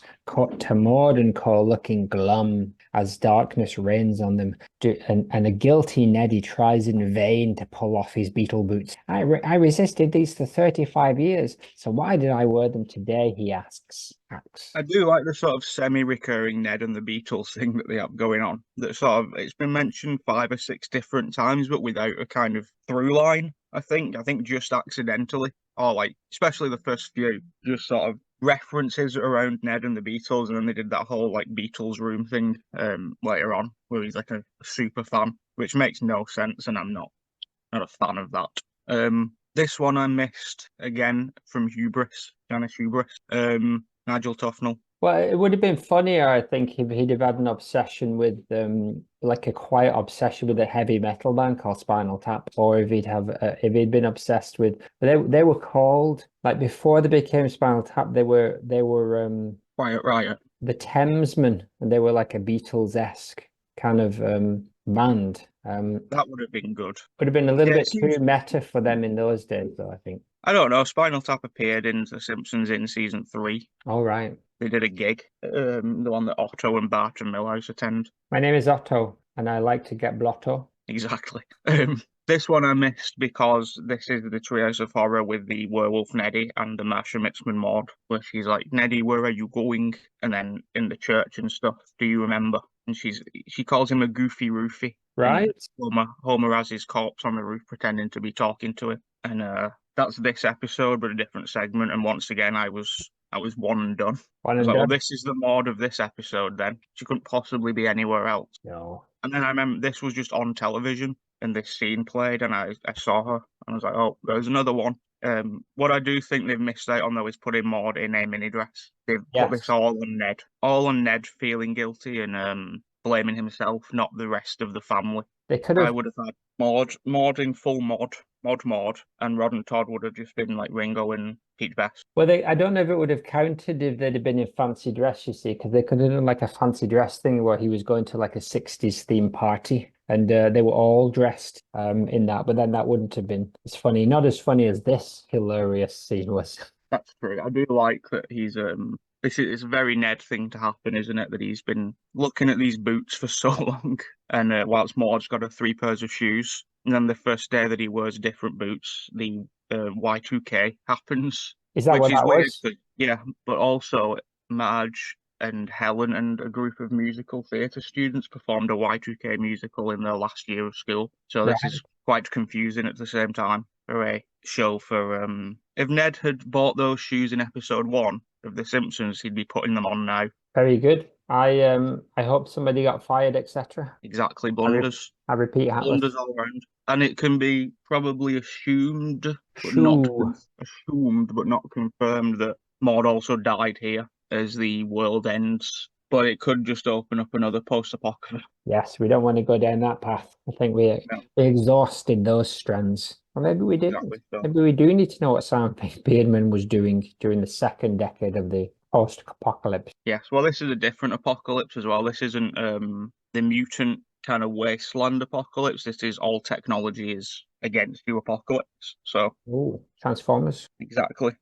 To Maude and Co. looking glum as darkness rains on them, and a guilty Neddy tries in vain to pull off his beetle boots. I resisted these for 35 years, so why did I wear them today, he asks. I do like the sort of semi-recurring Ned and the Beatles thing that they have going on. That sort of, it's been mentioned 5 or 6 different times, but without a kind of through line, I think just accidentally, or like, especially the first few, just sort of references around Ned and the Beatles, and then they did that whole like Beatles room thing later on, where he's like a super fan, which makes no sense, and I'm not a fan of that. This one I missed again from Janice Hubris. Nigel Tufnell. Well, it would have been funnier, I think, if he'd have had an obsession with like a quiet obsession with a heavy metal band called Spinal Tap, or if he'd been obsessed with they were called, like, before they became Spinal Tap, they were Quiet Riot. the Thamesmen, and they were like a Beatles-esque kind of band. That would have been good. Would have been a little Yeah, bit too meta for them in those days, though, I think. I don't know. Spinal Tap appeared in The Simpsons in season 3. All right. They did a gig, the one that Otto and Bart and Milhouse attend. My name is Otto, and I like to get blotto. Exactly. This one I missed because this is the Treehouse of Horror with the werewolf Neddy and the Marsha Mitzman Maude, where she's like, Neddy, where are you going? And then in the church and stuff, do you remember? And she calls him a goofy roofie. Right. Homer has his corpse on the roof pretending to be talking to him. And that's this episode, but a different segment. And once again, I was one and done. I was like, well, this is the Maude of this episode then. She couldn't possibly be anywhere else. No. And then I remember this was just on television and this scene played and I saw her and I was like, oh, there's another one. What I do think they've missed out on, though, is putting Maude in a mini dress. They've put this all on Ned. All on Ned feeling guilty and blaming himself, not the rest of the family. They could have. I would have had Maude in full Maude, and Rod and Todd would have just been like Ringo and Pete Best. Well, I don't know if it would have counted if they'd have been in fancy dress, you see, because they could have done like a fancy dress thing where he was going to like a 60s theme party and they were all dressed in that, but then that wouldn't have been as funny. Not as funny as this hilarious scene was. That's true. I do like that he's it's a very Ned thing to happen, isn't it? That he's been looking at these boots for so long, and whilst Maude's got 3 pairs of shoes, and then the first day that he wears different boots, the Y2K happens. Is that what that was? Yeah, but also Marge and Helen and a group of musical theatre students performed a Y2K musical in their last year of school. So this is quite confusing at the same time for a show for if Ned had bought those shoes in episode 1 of The Simpsons, he'd be putting them on now. Very good. I hope somebody got fired, etc. Exactly, blunders. I repeat, blunders all around. And it can be probably assumed, but not confirmed that Maude also died here as the world ends. But it could just open up another post-apocalypse. Yes, we don't want to go down that path. I think we exhausted those strands. Or maybe we didn't. Exactly so. Maybe we do need to know what Sam Beardman was doing during the second decade of the post-apocalypse. Yes, well, this is a different apocalypse as well. This isn't the mutant kind of wasteland apocalypse. This is all technology is against you apocalypse. So, Transformers. Exactly.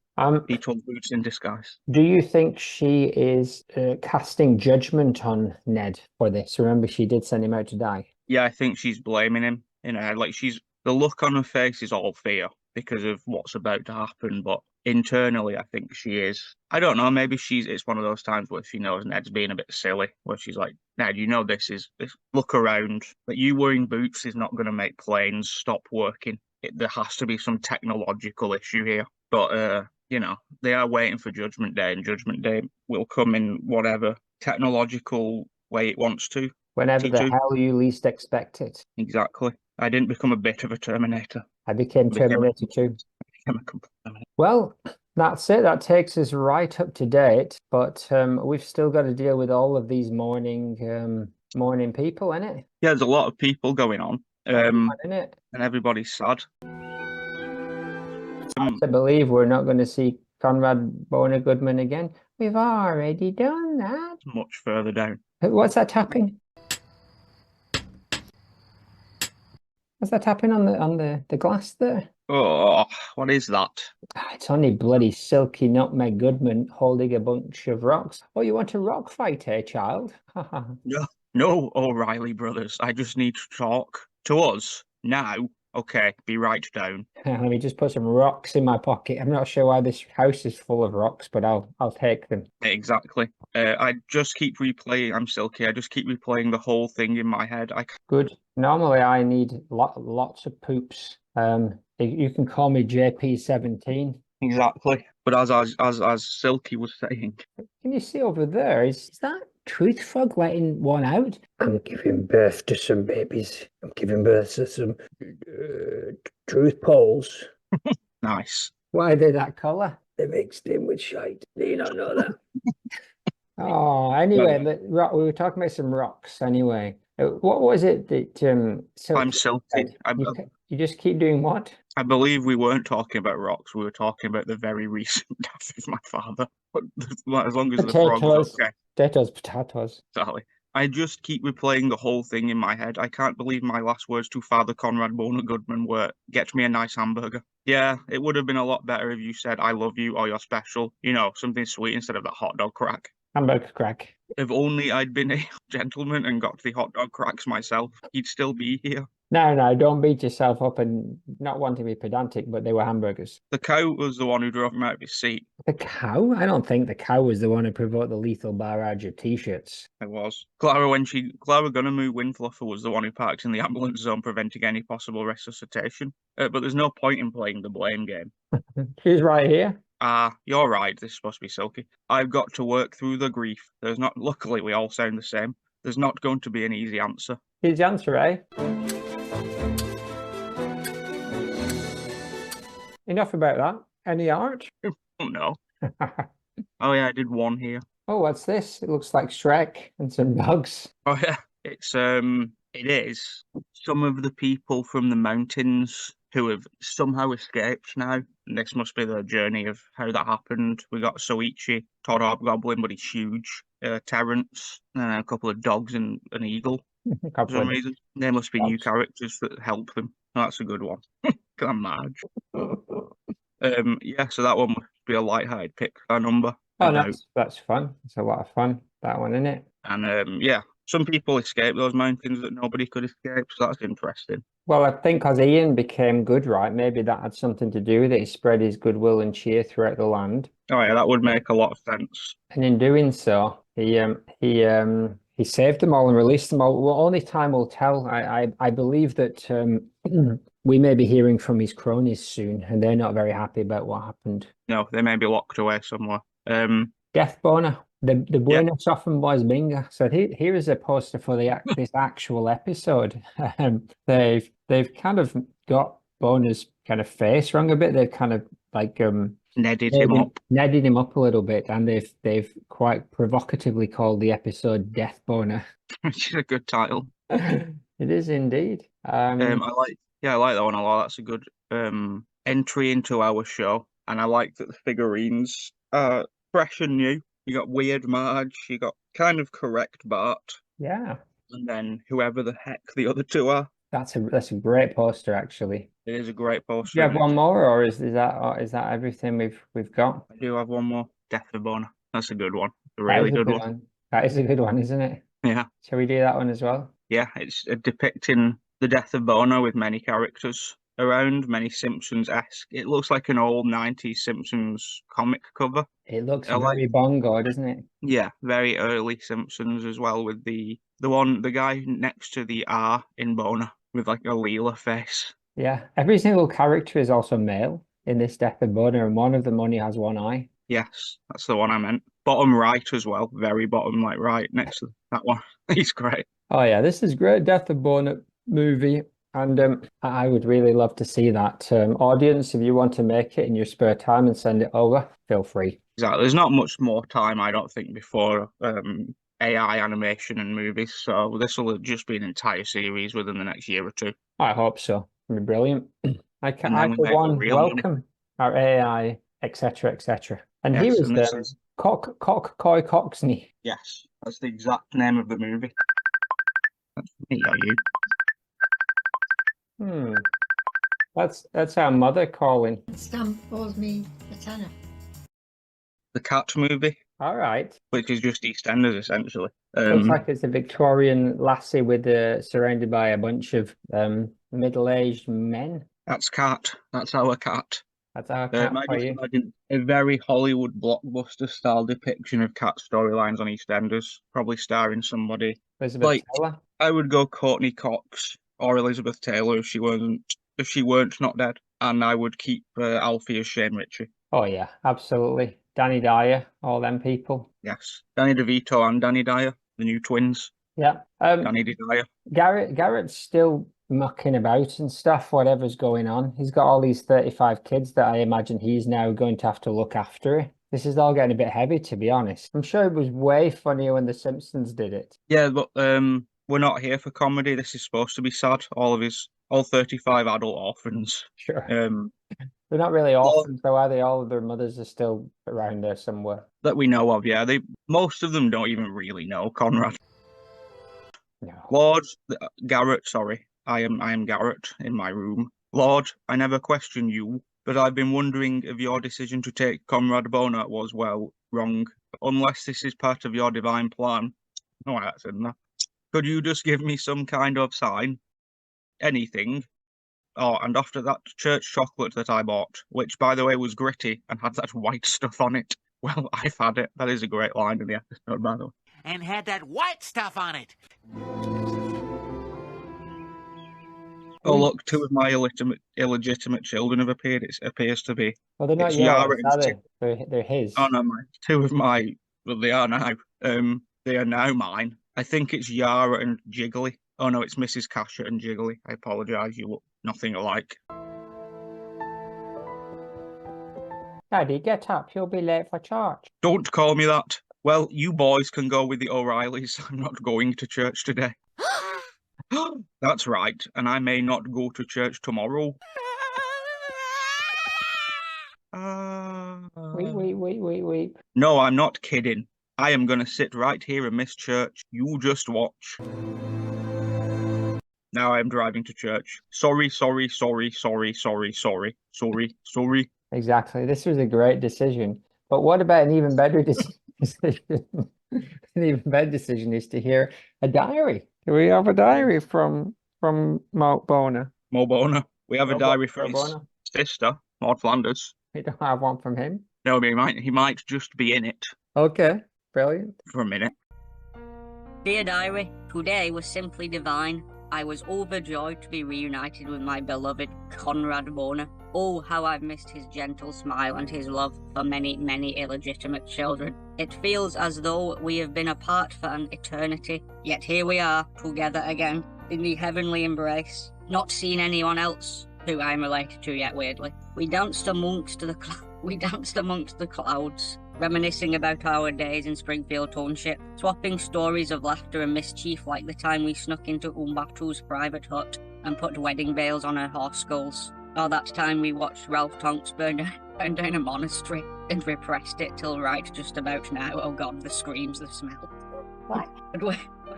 Beetle boots in disguise. Do you think she is casting judgment on Ned for this? Remember, she did send him out to die. Yeah, I think she's blaming him. Like the look on her face is all fear because of what's about to happen. But internally, I think she is. I don't know. Maybe it's one of those times where she knows Ned's being a bit silly, where she's like, Ned, you know this. Look around. That you wearing boots is not going to make planes stop working. There has to be some technological issue here. But they are waiting for Judgment Day, and Judgment Day will come in whatever technological way it wants to. Whenever the hell you least expect it. Exactly. I didn't become a bit of a Terminator. I became Terminator too. Well, that's it. That takes us right up to date. But we've still got to deal with all of these morning people, innit? Yeah, there's a lot of people going on. Innit? And everybody's sad. I believe we're not going to see Conrad Boner Goodman again. We've already done that. Much further down. What's that tapping? What's that tapping on the glass there? Oh, what is that? It's only bloody Silky Nutmeg Goodman holding a bunch of rocks. Oh, you want a rock fight, eh, child? No, O'Reilly brothers. I just need to talk to us now. Okay, be right down. Let me just put some rocks in my pocket. I'm not sure why this house is full of rocks, but I'll take them. Exactly. I just keep replaying. I'm Silky. I just keep replaying the whole thing in my head. Good. Normally, I need lots of poops. You can call me JP17. Exactly. But as Silky was saying, can you see over there? Is that Truth Frog letting one out? I'm giving birth to some babies. I'm giving birth to some truth poles. Nice. Why are they that colour? They're mixed in with shite. Do you not know that? Oh, anyway, we were talking about some rocks. Anyway, what was it that I'm Silky silky. said? You just keep doing what? I believe we weren't talking about rocks. We were talking about the very recent death of my father. But as long as the frog's Potatoes, okay. potatoes. Sorry. I just keep replaying the whole thing in my head. I can't believe my last words to Father Conrad Boner Goodman were, "Get me a nice hamburger." Yeah, it would have been a lot better if you said, "I love you" or "You're special." You know, something sweet instead of that hot dog crack. Hamburger crack. If only I'd been a gentleman and got the hot dog cracks myself, he'd still be here. No, don't beat yourself up and not want to be pedantic, but they were hamburgers. The cow was the one who drove him out of his seat. The cow? I don't think the cow was the one who provoked the lethal barrage of t-shirts. It was. Clara Gunnamoo Windfluffer was the one who parked in the ambulance zone, preventing any possible resuscitation. But there's no point in playing the blame game. She's right here. You're right. This is supposed to be Silky. I've got to work through the grief. Luckily, we all sound the same. There's not going to be an easy answer. Easy answer, eh? Enough about that. Any art? Oh, no. Oh, yeah, I did one here. Oh, what's this? It looks like Shrek and some dogs. Oh, yeah. It is some of the people from the mountains who have somehow escaped now. And this must be the journey of how that happened. We got Soichi, Todd Hobgoblin, but he's huge. Terrence, and a couple of dogs and an eagle. For some reason. There must be new characters that help them. Oh, that's a good one. Come Marge. Yeah, so that one must be a light-hearted pick for our number. Oh, that's fun. It's a lot of fun, that one, isn't it? And yeah, some people escape those mountains that nobody could escape, so that's interesting. Well, I think as Ian became good, right, maybe that had something to do with it. He spread his goodwill and cheer throughout the land. Oh yeah, that would make a lot of sense. And in doing so, he saved them all and released them all. Well, only time will tell. I believe that we may be hearing from his cronies soon, and they're not very happy about what happened. No, they may be locked away somewhere. Death Boner, the Buenos Often Boys Bingo. So here is a poster for this actual episode. They've kind of got Boner's kind of face wrong a bit. They've kind of like nedded him up a little bit, and they've quite provocatively called the episode Death Boner. Which is a good title. It is indeed. I like that one a lot. That's a good entry into our show, and I like that the figurines are fresh and new. You got Weird Marge, you got kind of correct Bart, yeah, and then whoever the heck the other two are. That's a great poster, actually. It is a great poster. Do you have one more, or is that everything we've got? I do have one more. Death of Boner. That's a good one. A really good one. That is a good one, isn't it? Yeah. Shall we do that one as well? Yeah, it's depicting the death of Boner with many characters around, many Simpsons-esque. It looks like an old 90s Simpsons comic cover. It looks very bongo, doesn't it? Yeah, very early Simpsons as well, with the guy next to the R in Boner with like a Leela face. Yeah, every single character is also male in this Death of Boner, and one of them only has one eye. Yes, that's the one I meant. Bottom right as well, very bottom, like right next to that one. He's great. Oh yeah, this is great Death of Boner movie, and I would really love to see that. Audience, if you want to make it in your spare time and send it over, feel free. Exactly. There's not much more time, I don't think, before AI animation and movies, so this will just be an entire series within the next year or two. I hope so. It'll be brilliant. I for one welcome our AI, etc., etc. And yes, here is Coy Coxney. Yes, that's the exact name of the movie. That's me, are you? That's our mother calling. Stamp owes me a tenner. The Cat movie. All right. Which is just EastEnders, essentially. Looks like it's a Victorian lassie with surrounded by a bunch of middle-aged men. That's Cat. That's our Cat. That's our Cat for you. Imagine a very Hollywood blockbuster-style depiction of Cat storylines on EastEnders, probably starring somebody Elizabeth Taylor. I would go Courtney Cox or Elizabeth Taylor if she weren't not dead, and I would keep Alfie as Shane Ritchie. Oh yeah, absolutely. Danny Dyer, all them people. Yes, Danny DeVito and Danny Dyer, the new twins. Yeah, Danny Dyer. Garrett's still mucking about and stuff. Whatever's going on, he's got all these 35 kids that I imagine he's now going to have to look after This is all getting a bit heavy, to be honest. I'm sure it was way funnier when The Simpsons did it. Yeah, but we're not here for comedy. This is supposed to be sad. All 35 adult orphans. Sure. They're not really orphans, though, are they? All of their mothers are still around there somewhere. That we know of, yeah. Most of them don't even really know Conrad. No. Lord Garrett, sorry. I am Garrett in my room. Lord, I never question you, but I've been wondering if your decision to take Conrad Boner was, well, wrong. Unless this is part of your divine plan. No, that's in there. Could you just give me some kind of sign? Anything? Oh, and after that church chocolate that I bought, which, by the way, was gritty and had that white stuff on it. Well, I've had it. That is a great line in the episode, by the way. And had that white stuff on it. Oh, look, two of my illegitimate children have appeared. It appears to be. Well, they're not yours, are they? They're his. Oh, no, two of my... Well, they are now. They are now mine. I think it's Yara and Jiggly. Oh, no, it's Mrs. Casher and Jiggly. I apologise, you look nothing alike. Daddy, get up. You'll be late for church. Don't call me that. Well, you boys can go with the O'Reillys. I'm not going to church today. That's right, and I may not go to church tomorrow. Weep. No, I'm not kidding. I am going to sit right here and miss church. You just watch. Now I am driving to church. Sorry. Exactly. This was a great decision. But what about an even better decision? An even better decision is to hear a diary. Do we have a diary from Maude Boner? Mo Boner. We have a diary from his sister, Maude Flanders. We don't have one from him? No, but he might just be in it. Okay, brilliant. For a minute. Dear diary, today was simply divine. I was overjoyed to be reunited with my beloved Conrad Boner. Oh, how I've missed his gentle smile and his love for many, many illegitimate children. It feels as though we have been apart for an eternity, yet here we are, together again, in the heavenly embrace, not seeing anyone else who I'm related to yet, weirdly. We danced amongst the clouds, reminiscing about our days in Springfield Township, swapping stories of laughter and mischief like the time we snuck into Umbatu's private hut and put wedding veils on her horse skulls, or that time we watched Ralph Tonks burn down a monastery and repressed it till right just about now. Oh God, the screams, the smell. But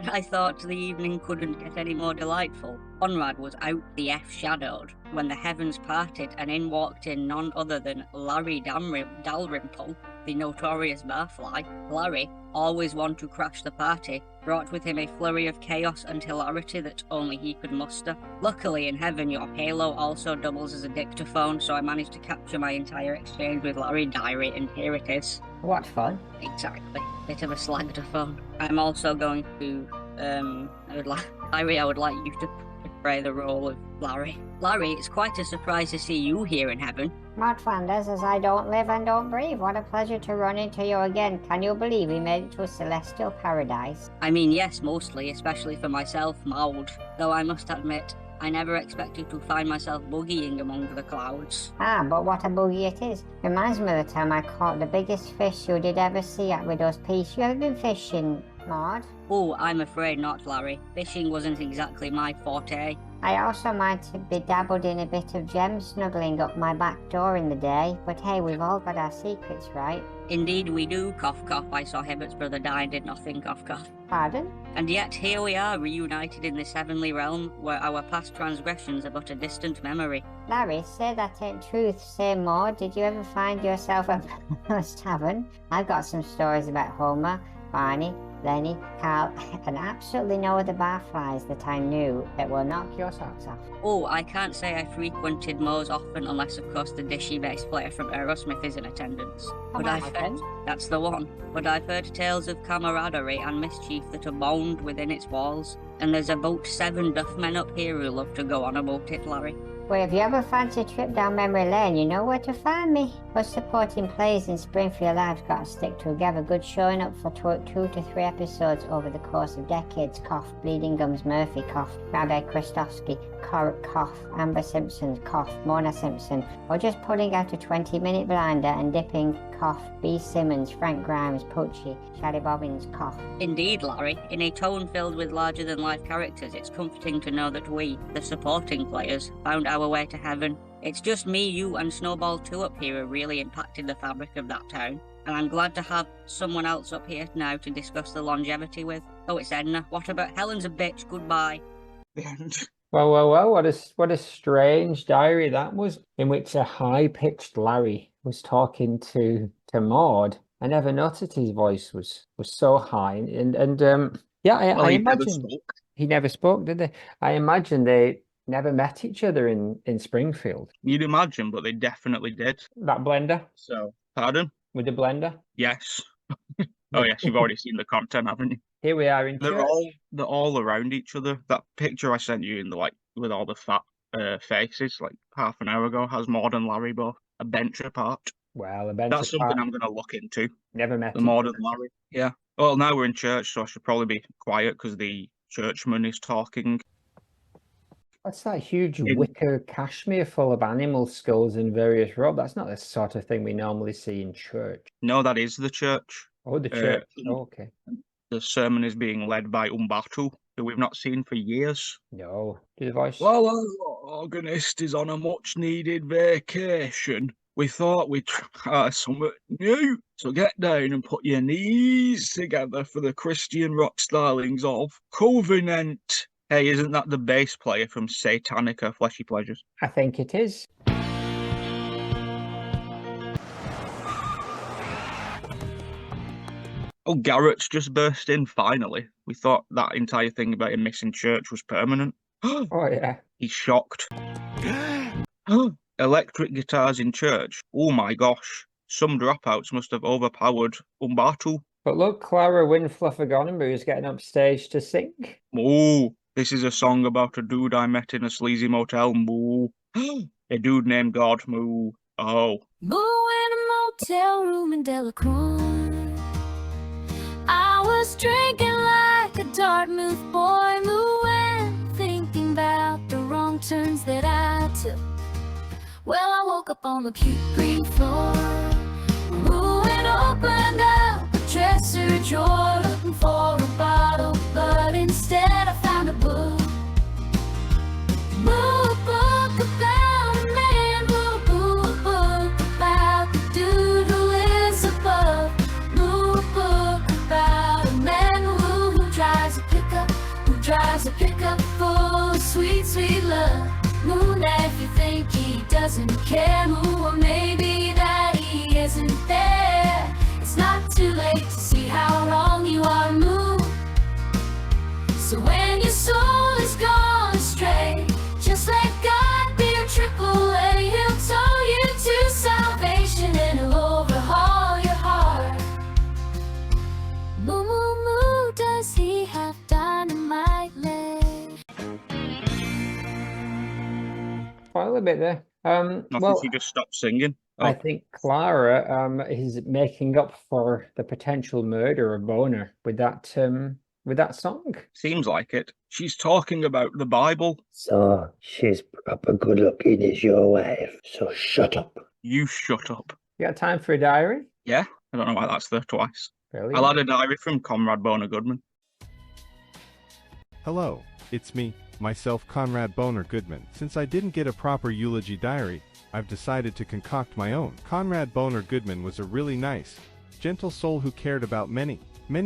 I thought the evening couldn't get any more delightful. Conrad was out the F-shadowed when the heavens parted and in walked in none other than Larry Dalrymple, the notorious barfly. Larry, always one to crash the party, brought with him a flurry of chaos and hilarity that only he could muster. Luckily, in heaven, your halo also doubles as a dictaphone, so I managed to capture my entire exchange with Larry Diary, and here it is. What fun. Exactly. Bit of a slagdaphone. I'm also going to, I would like you to portray the role of Larry. Larry, it's quite a surprise to see you here in heaven. Maude Flanders, as I don't live and don't breathe. What a pleasure to run into you again. Can you believe we made it to a celestial paradise? I mean, yes, mostly, especially for myself, Maude. Though I must admit, I never expected to find myself boogieing among the clouds. Ah, but what a boogie it is. Reminds me of the time I caught the biggest fish you did ever see at Widow's Peak. You ever been fishing, Maude? Oh, I'm afraid not, Larry. Fishing wasn't exactly my forte. I also might be dabbled in a bit of gem snuggling up my back door in the day, but hey, we've all got our secrets, right? Indeed we do, cough cough. I saw Hibbert's brother die and did nothing, cough cough. Pardon? And yet here we are, reunited in this heavenly realm, where our past transgressions are but a distant memory. Larry, say that ain't truth. Say more. Did you ever find yourself a tavern? I've got some stories about Homer, Barney, Lenny, Carl, and absolutely no other barflies that I knew that will knock your socks off. Oh, I can't say I frequented Maudes often, unless of course the dishy bass player from Aerosmith is in attendance. But I've heard, that's the one. But I've heard tales of camaraderie and mischief that abound within its walls, and there's about 7 duff men up here who love to go on about it, Larry. Well, if you ever fancy a trip down memory lane, you know where to find me. Us supporting players in Springfield Live's got to stick together. Good showing up for 2 to 3 episodes over the course of decades. Cough. Bleeding Gums Murphy. Cough. Rabbi Kristofsky. Cough. Amber Simpson. Cough. Mona Simpson. Or just pulling out a 20-minute blinder and dipping. Cough. B. Simmons. Frank Grimes. Pucci. Shady Bobbins. Cough. Indeed, Larry. In a tone filled with larger-than-life characters, it's comforting to know that we, the supporting players, found our way to heaven. It's just me, you, and Snowball 2 up here who really impacted the fabric of that town, and I'm glad to have someone else up here now to discuss the longevity with. Oh, it's Edna. What about Helen's a bitch? Goodbye. Well, what a strange diary that was, in which a high-pitched Larry was talking to Maude. I never noticed his voice was so high, and I imagine he never spoke, did they? I imagine they never met each other in Springfield. You'd imagine, but they definitely did. That blender? So, pardon? With the blender? Yes. Oh yes, you've already seen the content, haven't you? Here we are in church. They're all around each other. That picture I sent you in the with all the fat faces, like half an hour ago, has Maude and Larry both a bench apart. Well, a bench That's apart. something I'm going to look into. Never met the Maude and Larry. Yeah. Well, now we're in church, so I should probably be quiet because the churchman is talking. What's that huge wicker cashmere full of animal skulls in various robes? That's not the sort of thing we normally see in church. No, that is the church. Oh, the church. Okay. The sermon is being led by Umbatu, who we've not seen for years. No. Do the voice. Well, our organist is on a much-needed vacation. We thought we'd try something new. So get down and put your knees together for the Christian rock stylings of Covenant. Hey, isn't that the bass player from Satanica Fleshy Pleasures? I think it is. Oh, Garrett's just burst in, finally. We thought that entire thing about him missing church was permanent. Oh, yeah. He's shocked. Electric guitars in church. Oh my gosh. Some dropouts must have overpowered Umbatu. But look, Clara Winfluffer is getting up stage to sing. Oh, this is a song about a dude I met in a sleazy motel. Moo. A dude named God. Moo. Oh. Moo in a motel room in Delacroix. I was drinking like a Dartmouth boy. Moo and thinking about the wrong turns that I took. Well, I woke up on the cute green floor. Moo and opened up a dresser drawer, looking for a bottle, but instead I found a book. Moo, a book about a man. Moo, a book about the dude who lives above. Moo, a book about a man who drives a pickup full of sweet, sweet love. Moo, if you think he doesn't care, Moo, or maybe that he isn't there. It's not too late to see how wrong you are, Moo. So when your soul is gone astray, just let God be your AAA. He'll tow you to salvation and he'll overhaul your heart. Moo, moo, moo, does he have dynamite legs? Quite a bit there. Well, she just stopped singing. Oh. I think Clara is making up for the potential murder of Boner with that song. Seems like it. She's talking about the Bible. So she's proper good looking as your wife. So shut up. You shut up. You got time for a diary? Yeah. I don't know why that's there twice. Brilliant. I'll add a diary from Comrade Boner Goodman. Hello, it's me, myself, Conrad Boner Goodman. Since I didn't get a proper eulogy diary, I've decided to concoct my own. Conrad Boner Goodman was a really nice, gentle soul who cared about many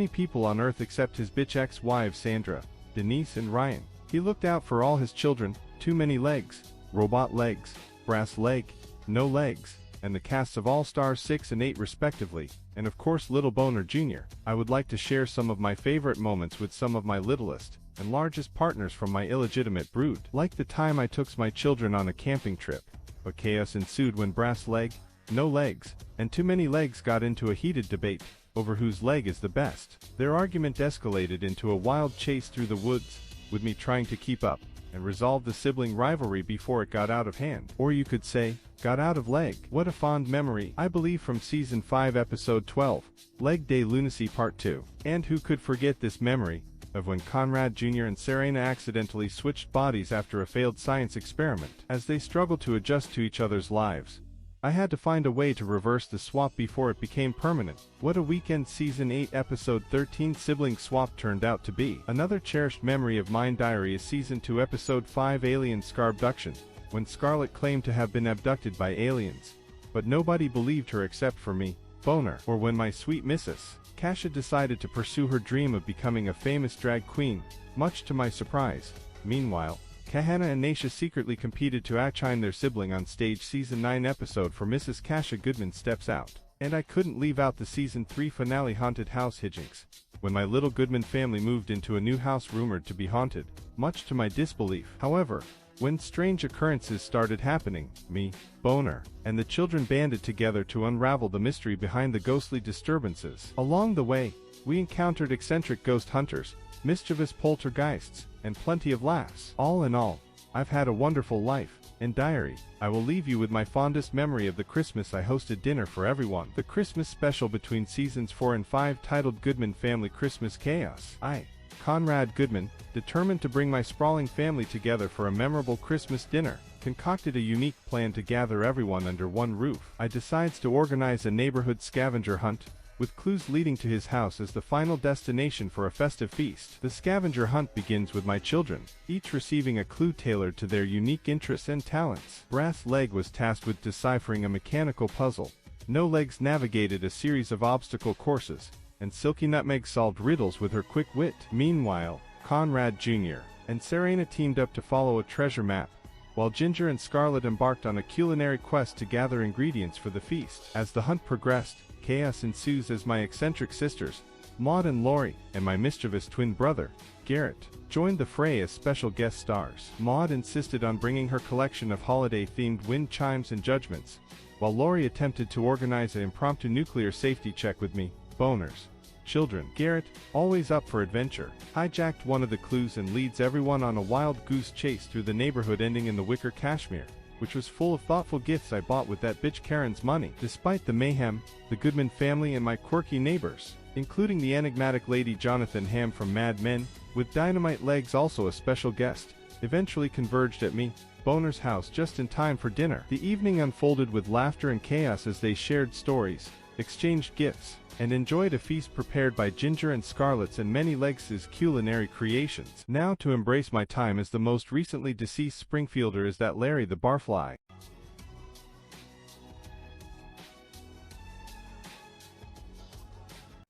people on earth except his bitch ex-wives Sandra, Denise and Ryan. He looked out for all his children, Too Many Legs, Robot Legs, Brass Leg, No Legs, and the casts of All Stars 6 and 8 respectively, and of course Little Boner Jr. I would like to share some of my favorite moments with some of my littlest and largest partners from my illegitimate brood. Like the time I took my children on a camping trip, but chaos ensued when Brass Leg, No Legs, and Too Many Legs got into a heated debate over whose leg is the best. Their argument escalated into a wild chase through the woods, with me trying to keep up. and resolve the sibling rivalry before it got out of hand. Or you could say, got out of leg. What a fond memory, I believe, from Season 5 Episode 12, Leg Day Lunacy Part 2. And who could forget this memory of when Conrad Jr. and Serena accidentally switched bodies after a failed science experiment. As they struggled to adjust to each other's lives, I had to find a way to reverse the swap before it became permanent. What a weekend Season 8 Episode 13 sibling swap turned out to be. Another cherished memory of mine diary is Season 2 Episode 5 Alien Scarbduction, when Scarlet claimed to have been abducted by aliens, but nobody believed her except for me, Boner. Or when my sweet Mrs. Kasha decided to pursue her dream of becoming a famous drag queen, much to my surprise. Meanwhile, Kahana and Naisha secretly competed to outshine their sibling on stage. Season 9 episode for Mrs. Kasha Goodman steps out. And I couldn't leave out the Season 3 finale Haunted House hijinks, when my little Goodman family moved into a new house rumored to be haunted, much to my disbelief. However, when strange occurrences started happening, me, Boner, and the children banded together to unravel the mystery behind the ghostly disturbances. Along the way, we encountered eccentric ghost hunters, mischievous poltergeists, and plenty of laughs. All in all, I've had a wonderful life. In diary, I will leave you with my fondest memory of the Christmas I hosted dinner for everyone. The Christmas special between Seasons 4 and 5 titled Goodman Family Christmas Chaos. I, Conrad Goodman, determined to bring my sprawling family together for a memorable Christmas dinner, concocted a unique plan to gather everyone under one roof. I decides to organize a neighborhood scavenger hunt, with clues leading to his house as the final destination for a festive feast. The scavenger hunt begins with my children, each receiving a clue tailored to their unique interests and talents. Brass Leg was tasked with deciphering a mechanical puzzle, No Legs navigated a series of obstacle courses, and Silky Nutmeg solved riddles with her quick wit. Meanwhile, Conrad Jr. and Serena teamed up to follow a treasure map, while Ginger and Scarlet embarked on a culinary quest to gather ingredients for the feast. As the hunt progressed, chaos ensues as my eccentric sisters, Maude and Lori, and my mischievous twin brother, Garrett, joined the fray as special guest stars. Maude insisted on bringing her collection of holiday-themed wind chimes and judgments, while Lori attempted to organize an impromptu nuclear safety check with me, Boners. Children. Garrett, always up for adventure, hijacked one of the clues and leads everyone on a wild goose chase through the neighborhood ending in the wicker cashmere, which was full of thoughtful gifts I bought with that bitch Karen's money. Despite the mayhem, the Goodman family and my quirky neighbors, including the enigmatic Lady Jonathan Ham from Mad Men, with dynamite legs also a special guest, eventually converged at me, Boner's house just in time for dinner. The evening unfolded with laughter and chaos as they shared stories, exchanged gifts, and enjoyed a feast prepared by Ginger and Scarlet's and many Legs' culinary creations. Now to embrace my time as the most recently deceased Springfielder is that Larry the Barfly.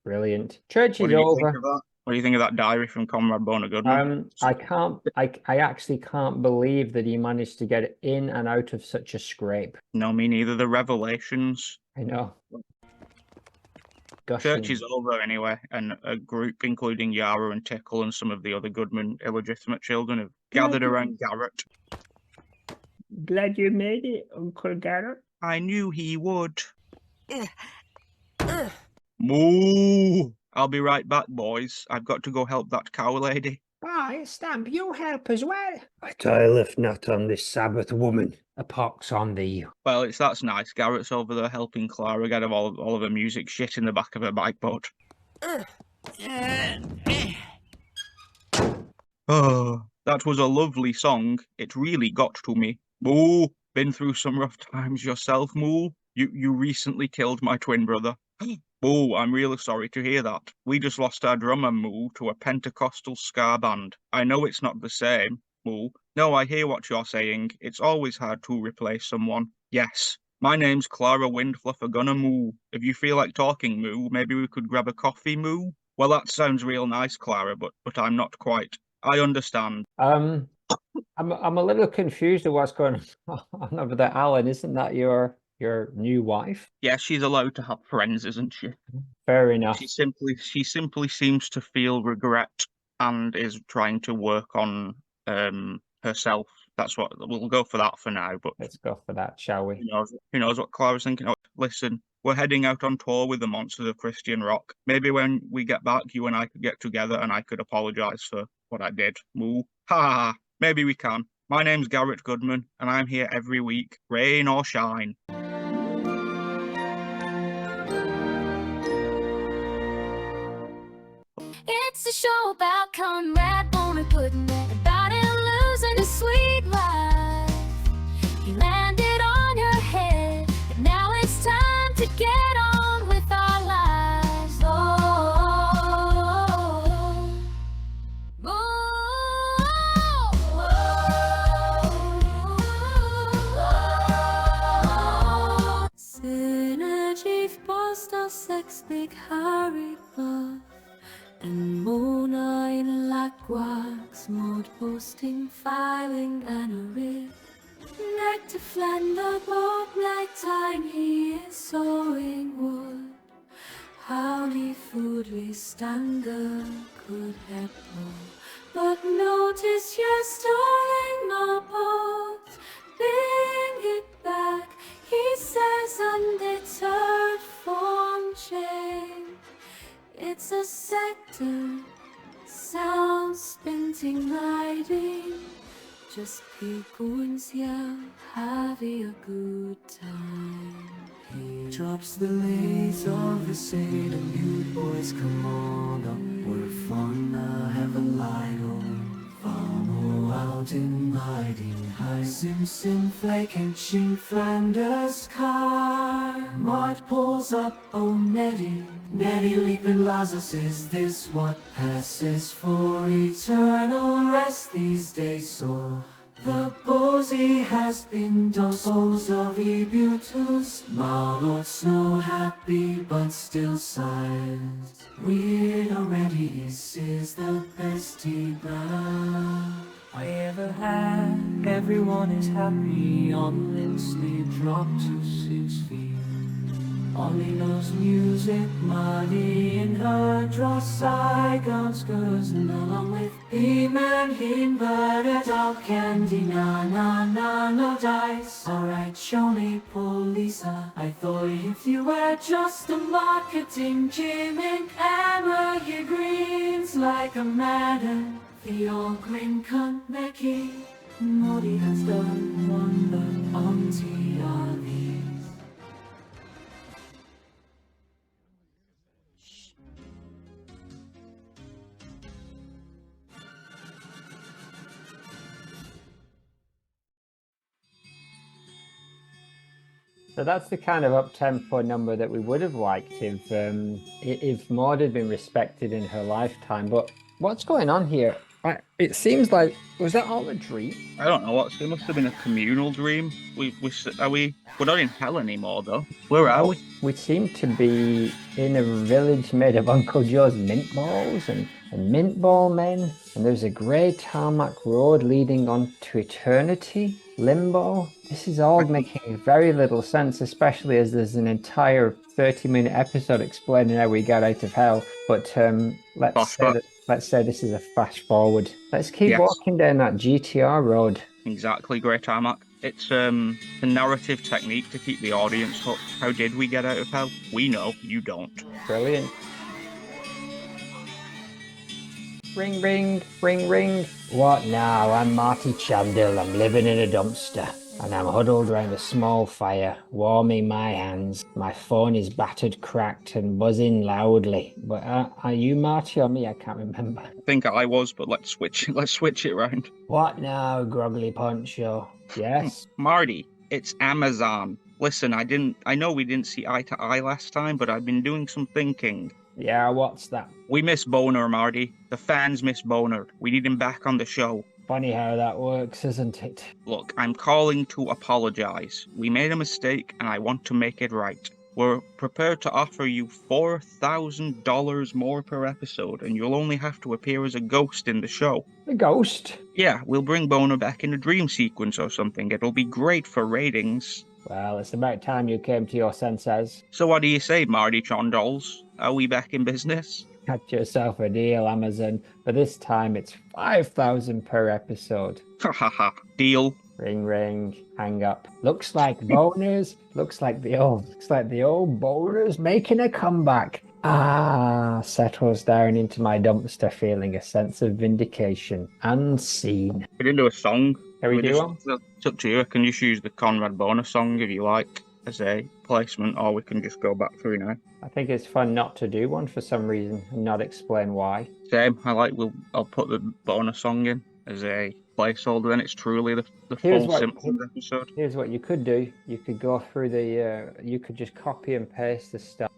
Brilliant. Church What is do you over. think of that? What do you think of that diary from Conrad Boner Goodman? I actually can't believe that he managed to get in and out of such a scrape. No, me neither. The revelations. I know. Church is over anyway, and a group including Yara and Tickle and some of the other Goodman illegitimate children have gathered around Garrett. Glad you made it, Uncle Garrett. I knew he would. Moo! I'll be right back, boys. I've got to go help that cow lady. Bye, Stamp, you help as well. I toileth not on this Sabbath, woman. A pox on thee. Well, that's nice. Garrett's over there helping Clara get all of her music shit in the back of her bike boat. Oh, that was a lovely song. It really got to me. Moo! Been through some rough times yourself, Moo? You recently killed my twin brother. Moo, I'm really sorry to hear that. We just lost our drummer, Moo, to a Pentecostal ska band. I know it's not the same, Moo. No, I hear what you're saying. It's always hard to replace someone. Yes. My name's Clara Windfluffer Gunner, Moo. If you feel like talking, Moo, maybe we could grab a coffee, Moo? Well, that sounds real nice, Clara, but I'm not quite. I understand. I'm a little confused at what's going on over there. Alan, isn't that your new wife? Yeah, she's allowed to have friends, isn't she? Fair enough. She simply seems to feel regret and is trying to work on herself. That's what we'll go for that for now. But let's go for that, shall we? Who knows what Clara's thinking? Oh, listen, we're heading out on tour with the Monsters of Christian Rock. Maybe when we get back, you and I could get together and I could apologise for what I did. Moo. Ha ha ha. Maybe we can. My name's Garrett Goodman, and I'm here every week, rain or shine. It's a show about Conrad Boner Goodman, about him losing his sweet life. He landed on your head, and now it's time to get on with our lives. Synergy, Postal, Sex, Big Harry, Buff, and Mona in Lacquax, Maude posting, filing, and a rip. Neck to Flander, Bob like Tiny is sewing wood. Howdy food we stander could help more. But notice you're stalling my pot. Bring it back, he says, undeterred form change. It's a sector, sound spinting, riding. Just peekings, yeah, having a good time. He drops the lace of the sail, and you boys come on up. We're fun, have a light on. Farmer out in hiding, high Simpson, Flake, and Chin Flanders car. Maude pulls up, oh Nettie, Nettie leaping Lazarus, is this what passes for eternal rest these days? So the posy has been dozens of ebutus, Marlot so happy but still sighs. Weird already, this is the best tea brown I ever had. Everyone is happy, on Lindsley dropped to 6 feet. Ollie knows music, Marty in her draws Saigon's girls, and along with him and him, but at all candy, no dice. Alright, show me Lisa. I thought if you were just a marketing gimmick, hammer your greens like a madden. The old green cunt Becky, Maudie has done wonder on TRVs. So that's the kind of up-tempo number that we would have liked if Maude had been respected in her lifetime. But what's going on here? It seems like, was that all a dream? I don't know, it must have been a communal dream. We're not in hell anymore, though. Where are we? We seem to be in a village made of Uncle Joe's mint balls and mint ball men. And there's a grey tarmac road leading on to eternity, limbo. This is all making very little sense, especially as there's an entire 30-minute episode explaining how we got out of hell. But let's say this is a fast forward. Let's keep walking down that GTR road. Exactly, Grey Tarmac. It's a narrative technique to keep the audience hooked. How did we get out of hell? We know, you don't. Brilliant. Ring, ring, ring, ring. What now? I'm Marty Chandler. I'm living in a dumpster. And I'm huddled around a small fire, warming my hands. My phone is battered, cracked, and buzzing loudly. But are you Marty or me? I can't remember. I think I was, but let's switch it around. What now, Groggly Poncho? Yes? Marty, it's Amazon. Listen, I know we didn't see eye to eye last time, but I've been doing some thinking. Yeah, what's that? We miss Boner, Marty. The fans miss Boner. We need him back on the show. Funny how that works, isn't it? Look, I'm calling to apologize. We made a mistake, and I want to make it right. We're prepared to offer you $4,000 more per episode, and you'll only have to appear as a ghost in the show. A ghost? Yeah, we'll bring Boner back in a dream sequence or something. It'll be great for ratings. Well, it's about time you came to your senses. So what do you say, Marty Chondols? Are we back in business? Cut yourself a deal, Amazon. But this time it's $5,000 per episode. Ha ha ha. Deal. Ring ring. Hang up. Looks like boners. Looks like the old boners making a comeback. Settles down into my dumpster feeling a sense of vindication. Unseen. We didn't do a song. Can we do one? It's up to you. I can just use the Conrad bonus song if you like as a placement, or we can just go back through now. I think it's fun not to do one for some reason and not explain why. Same. I'll put the bonus song in as a placeholder, then it's truly the full Simpsons episode. Here's what you could do. You could go through you could just copy and paste the stuff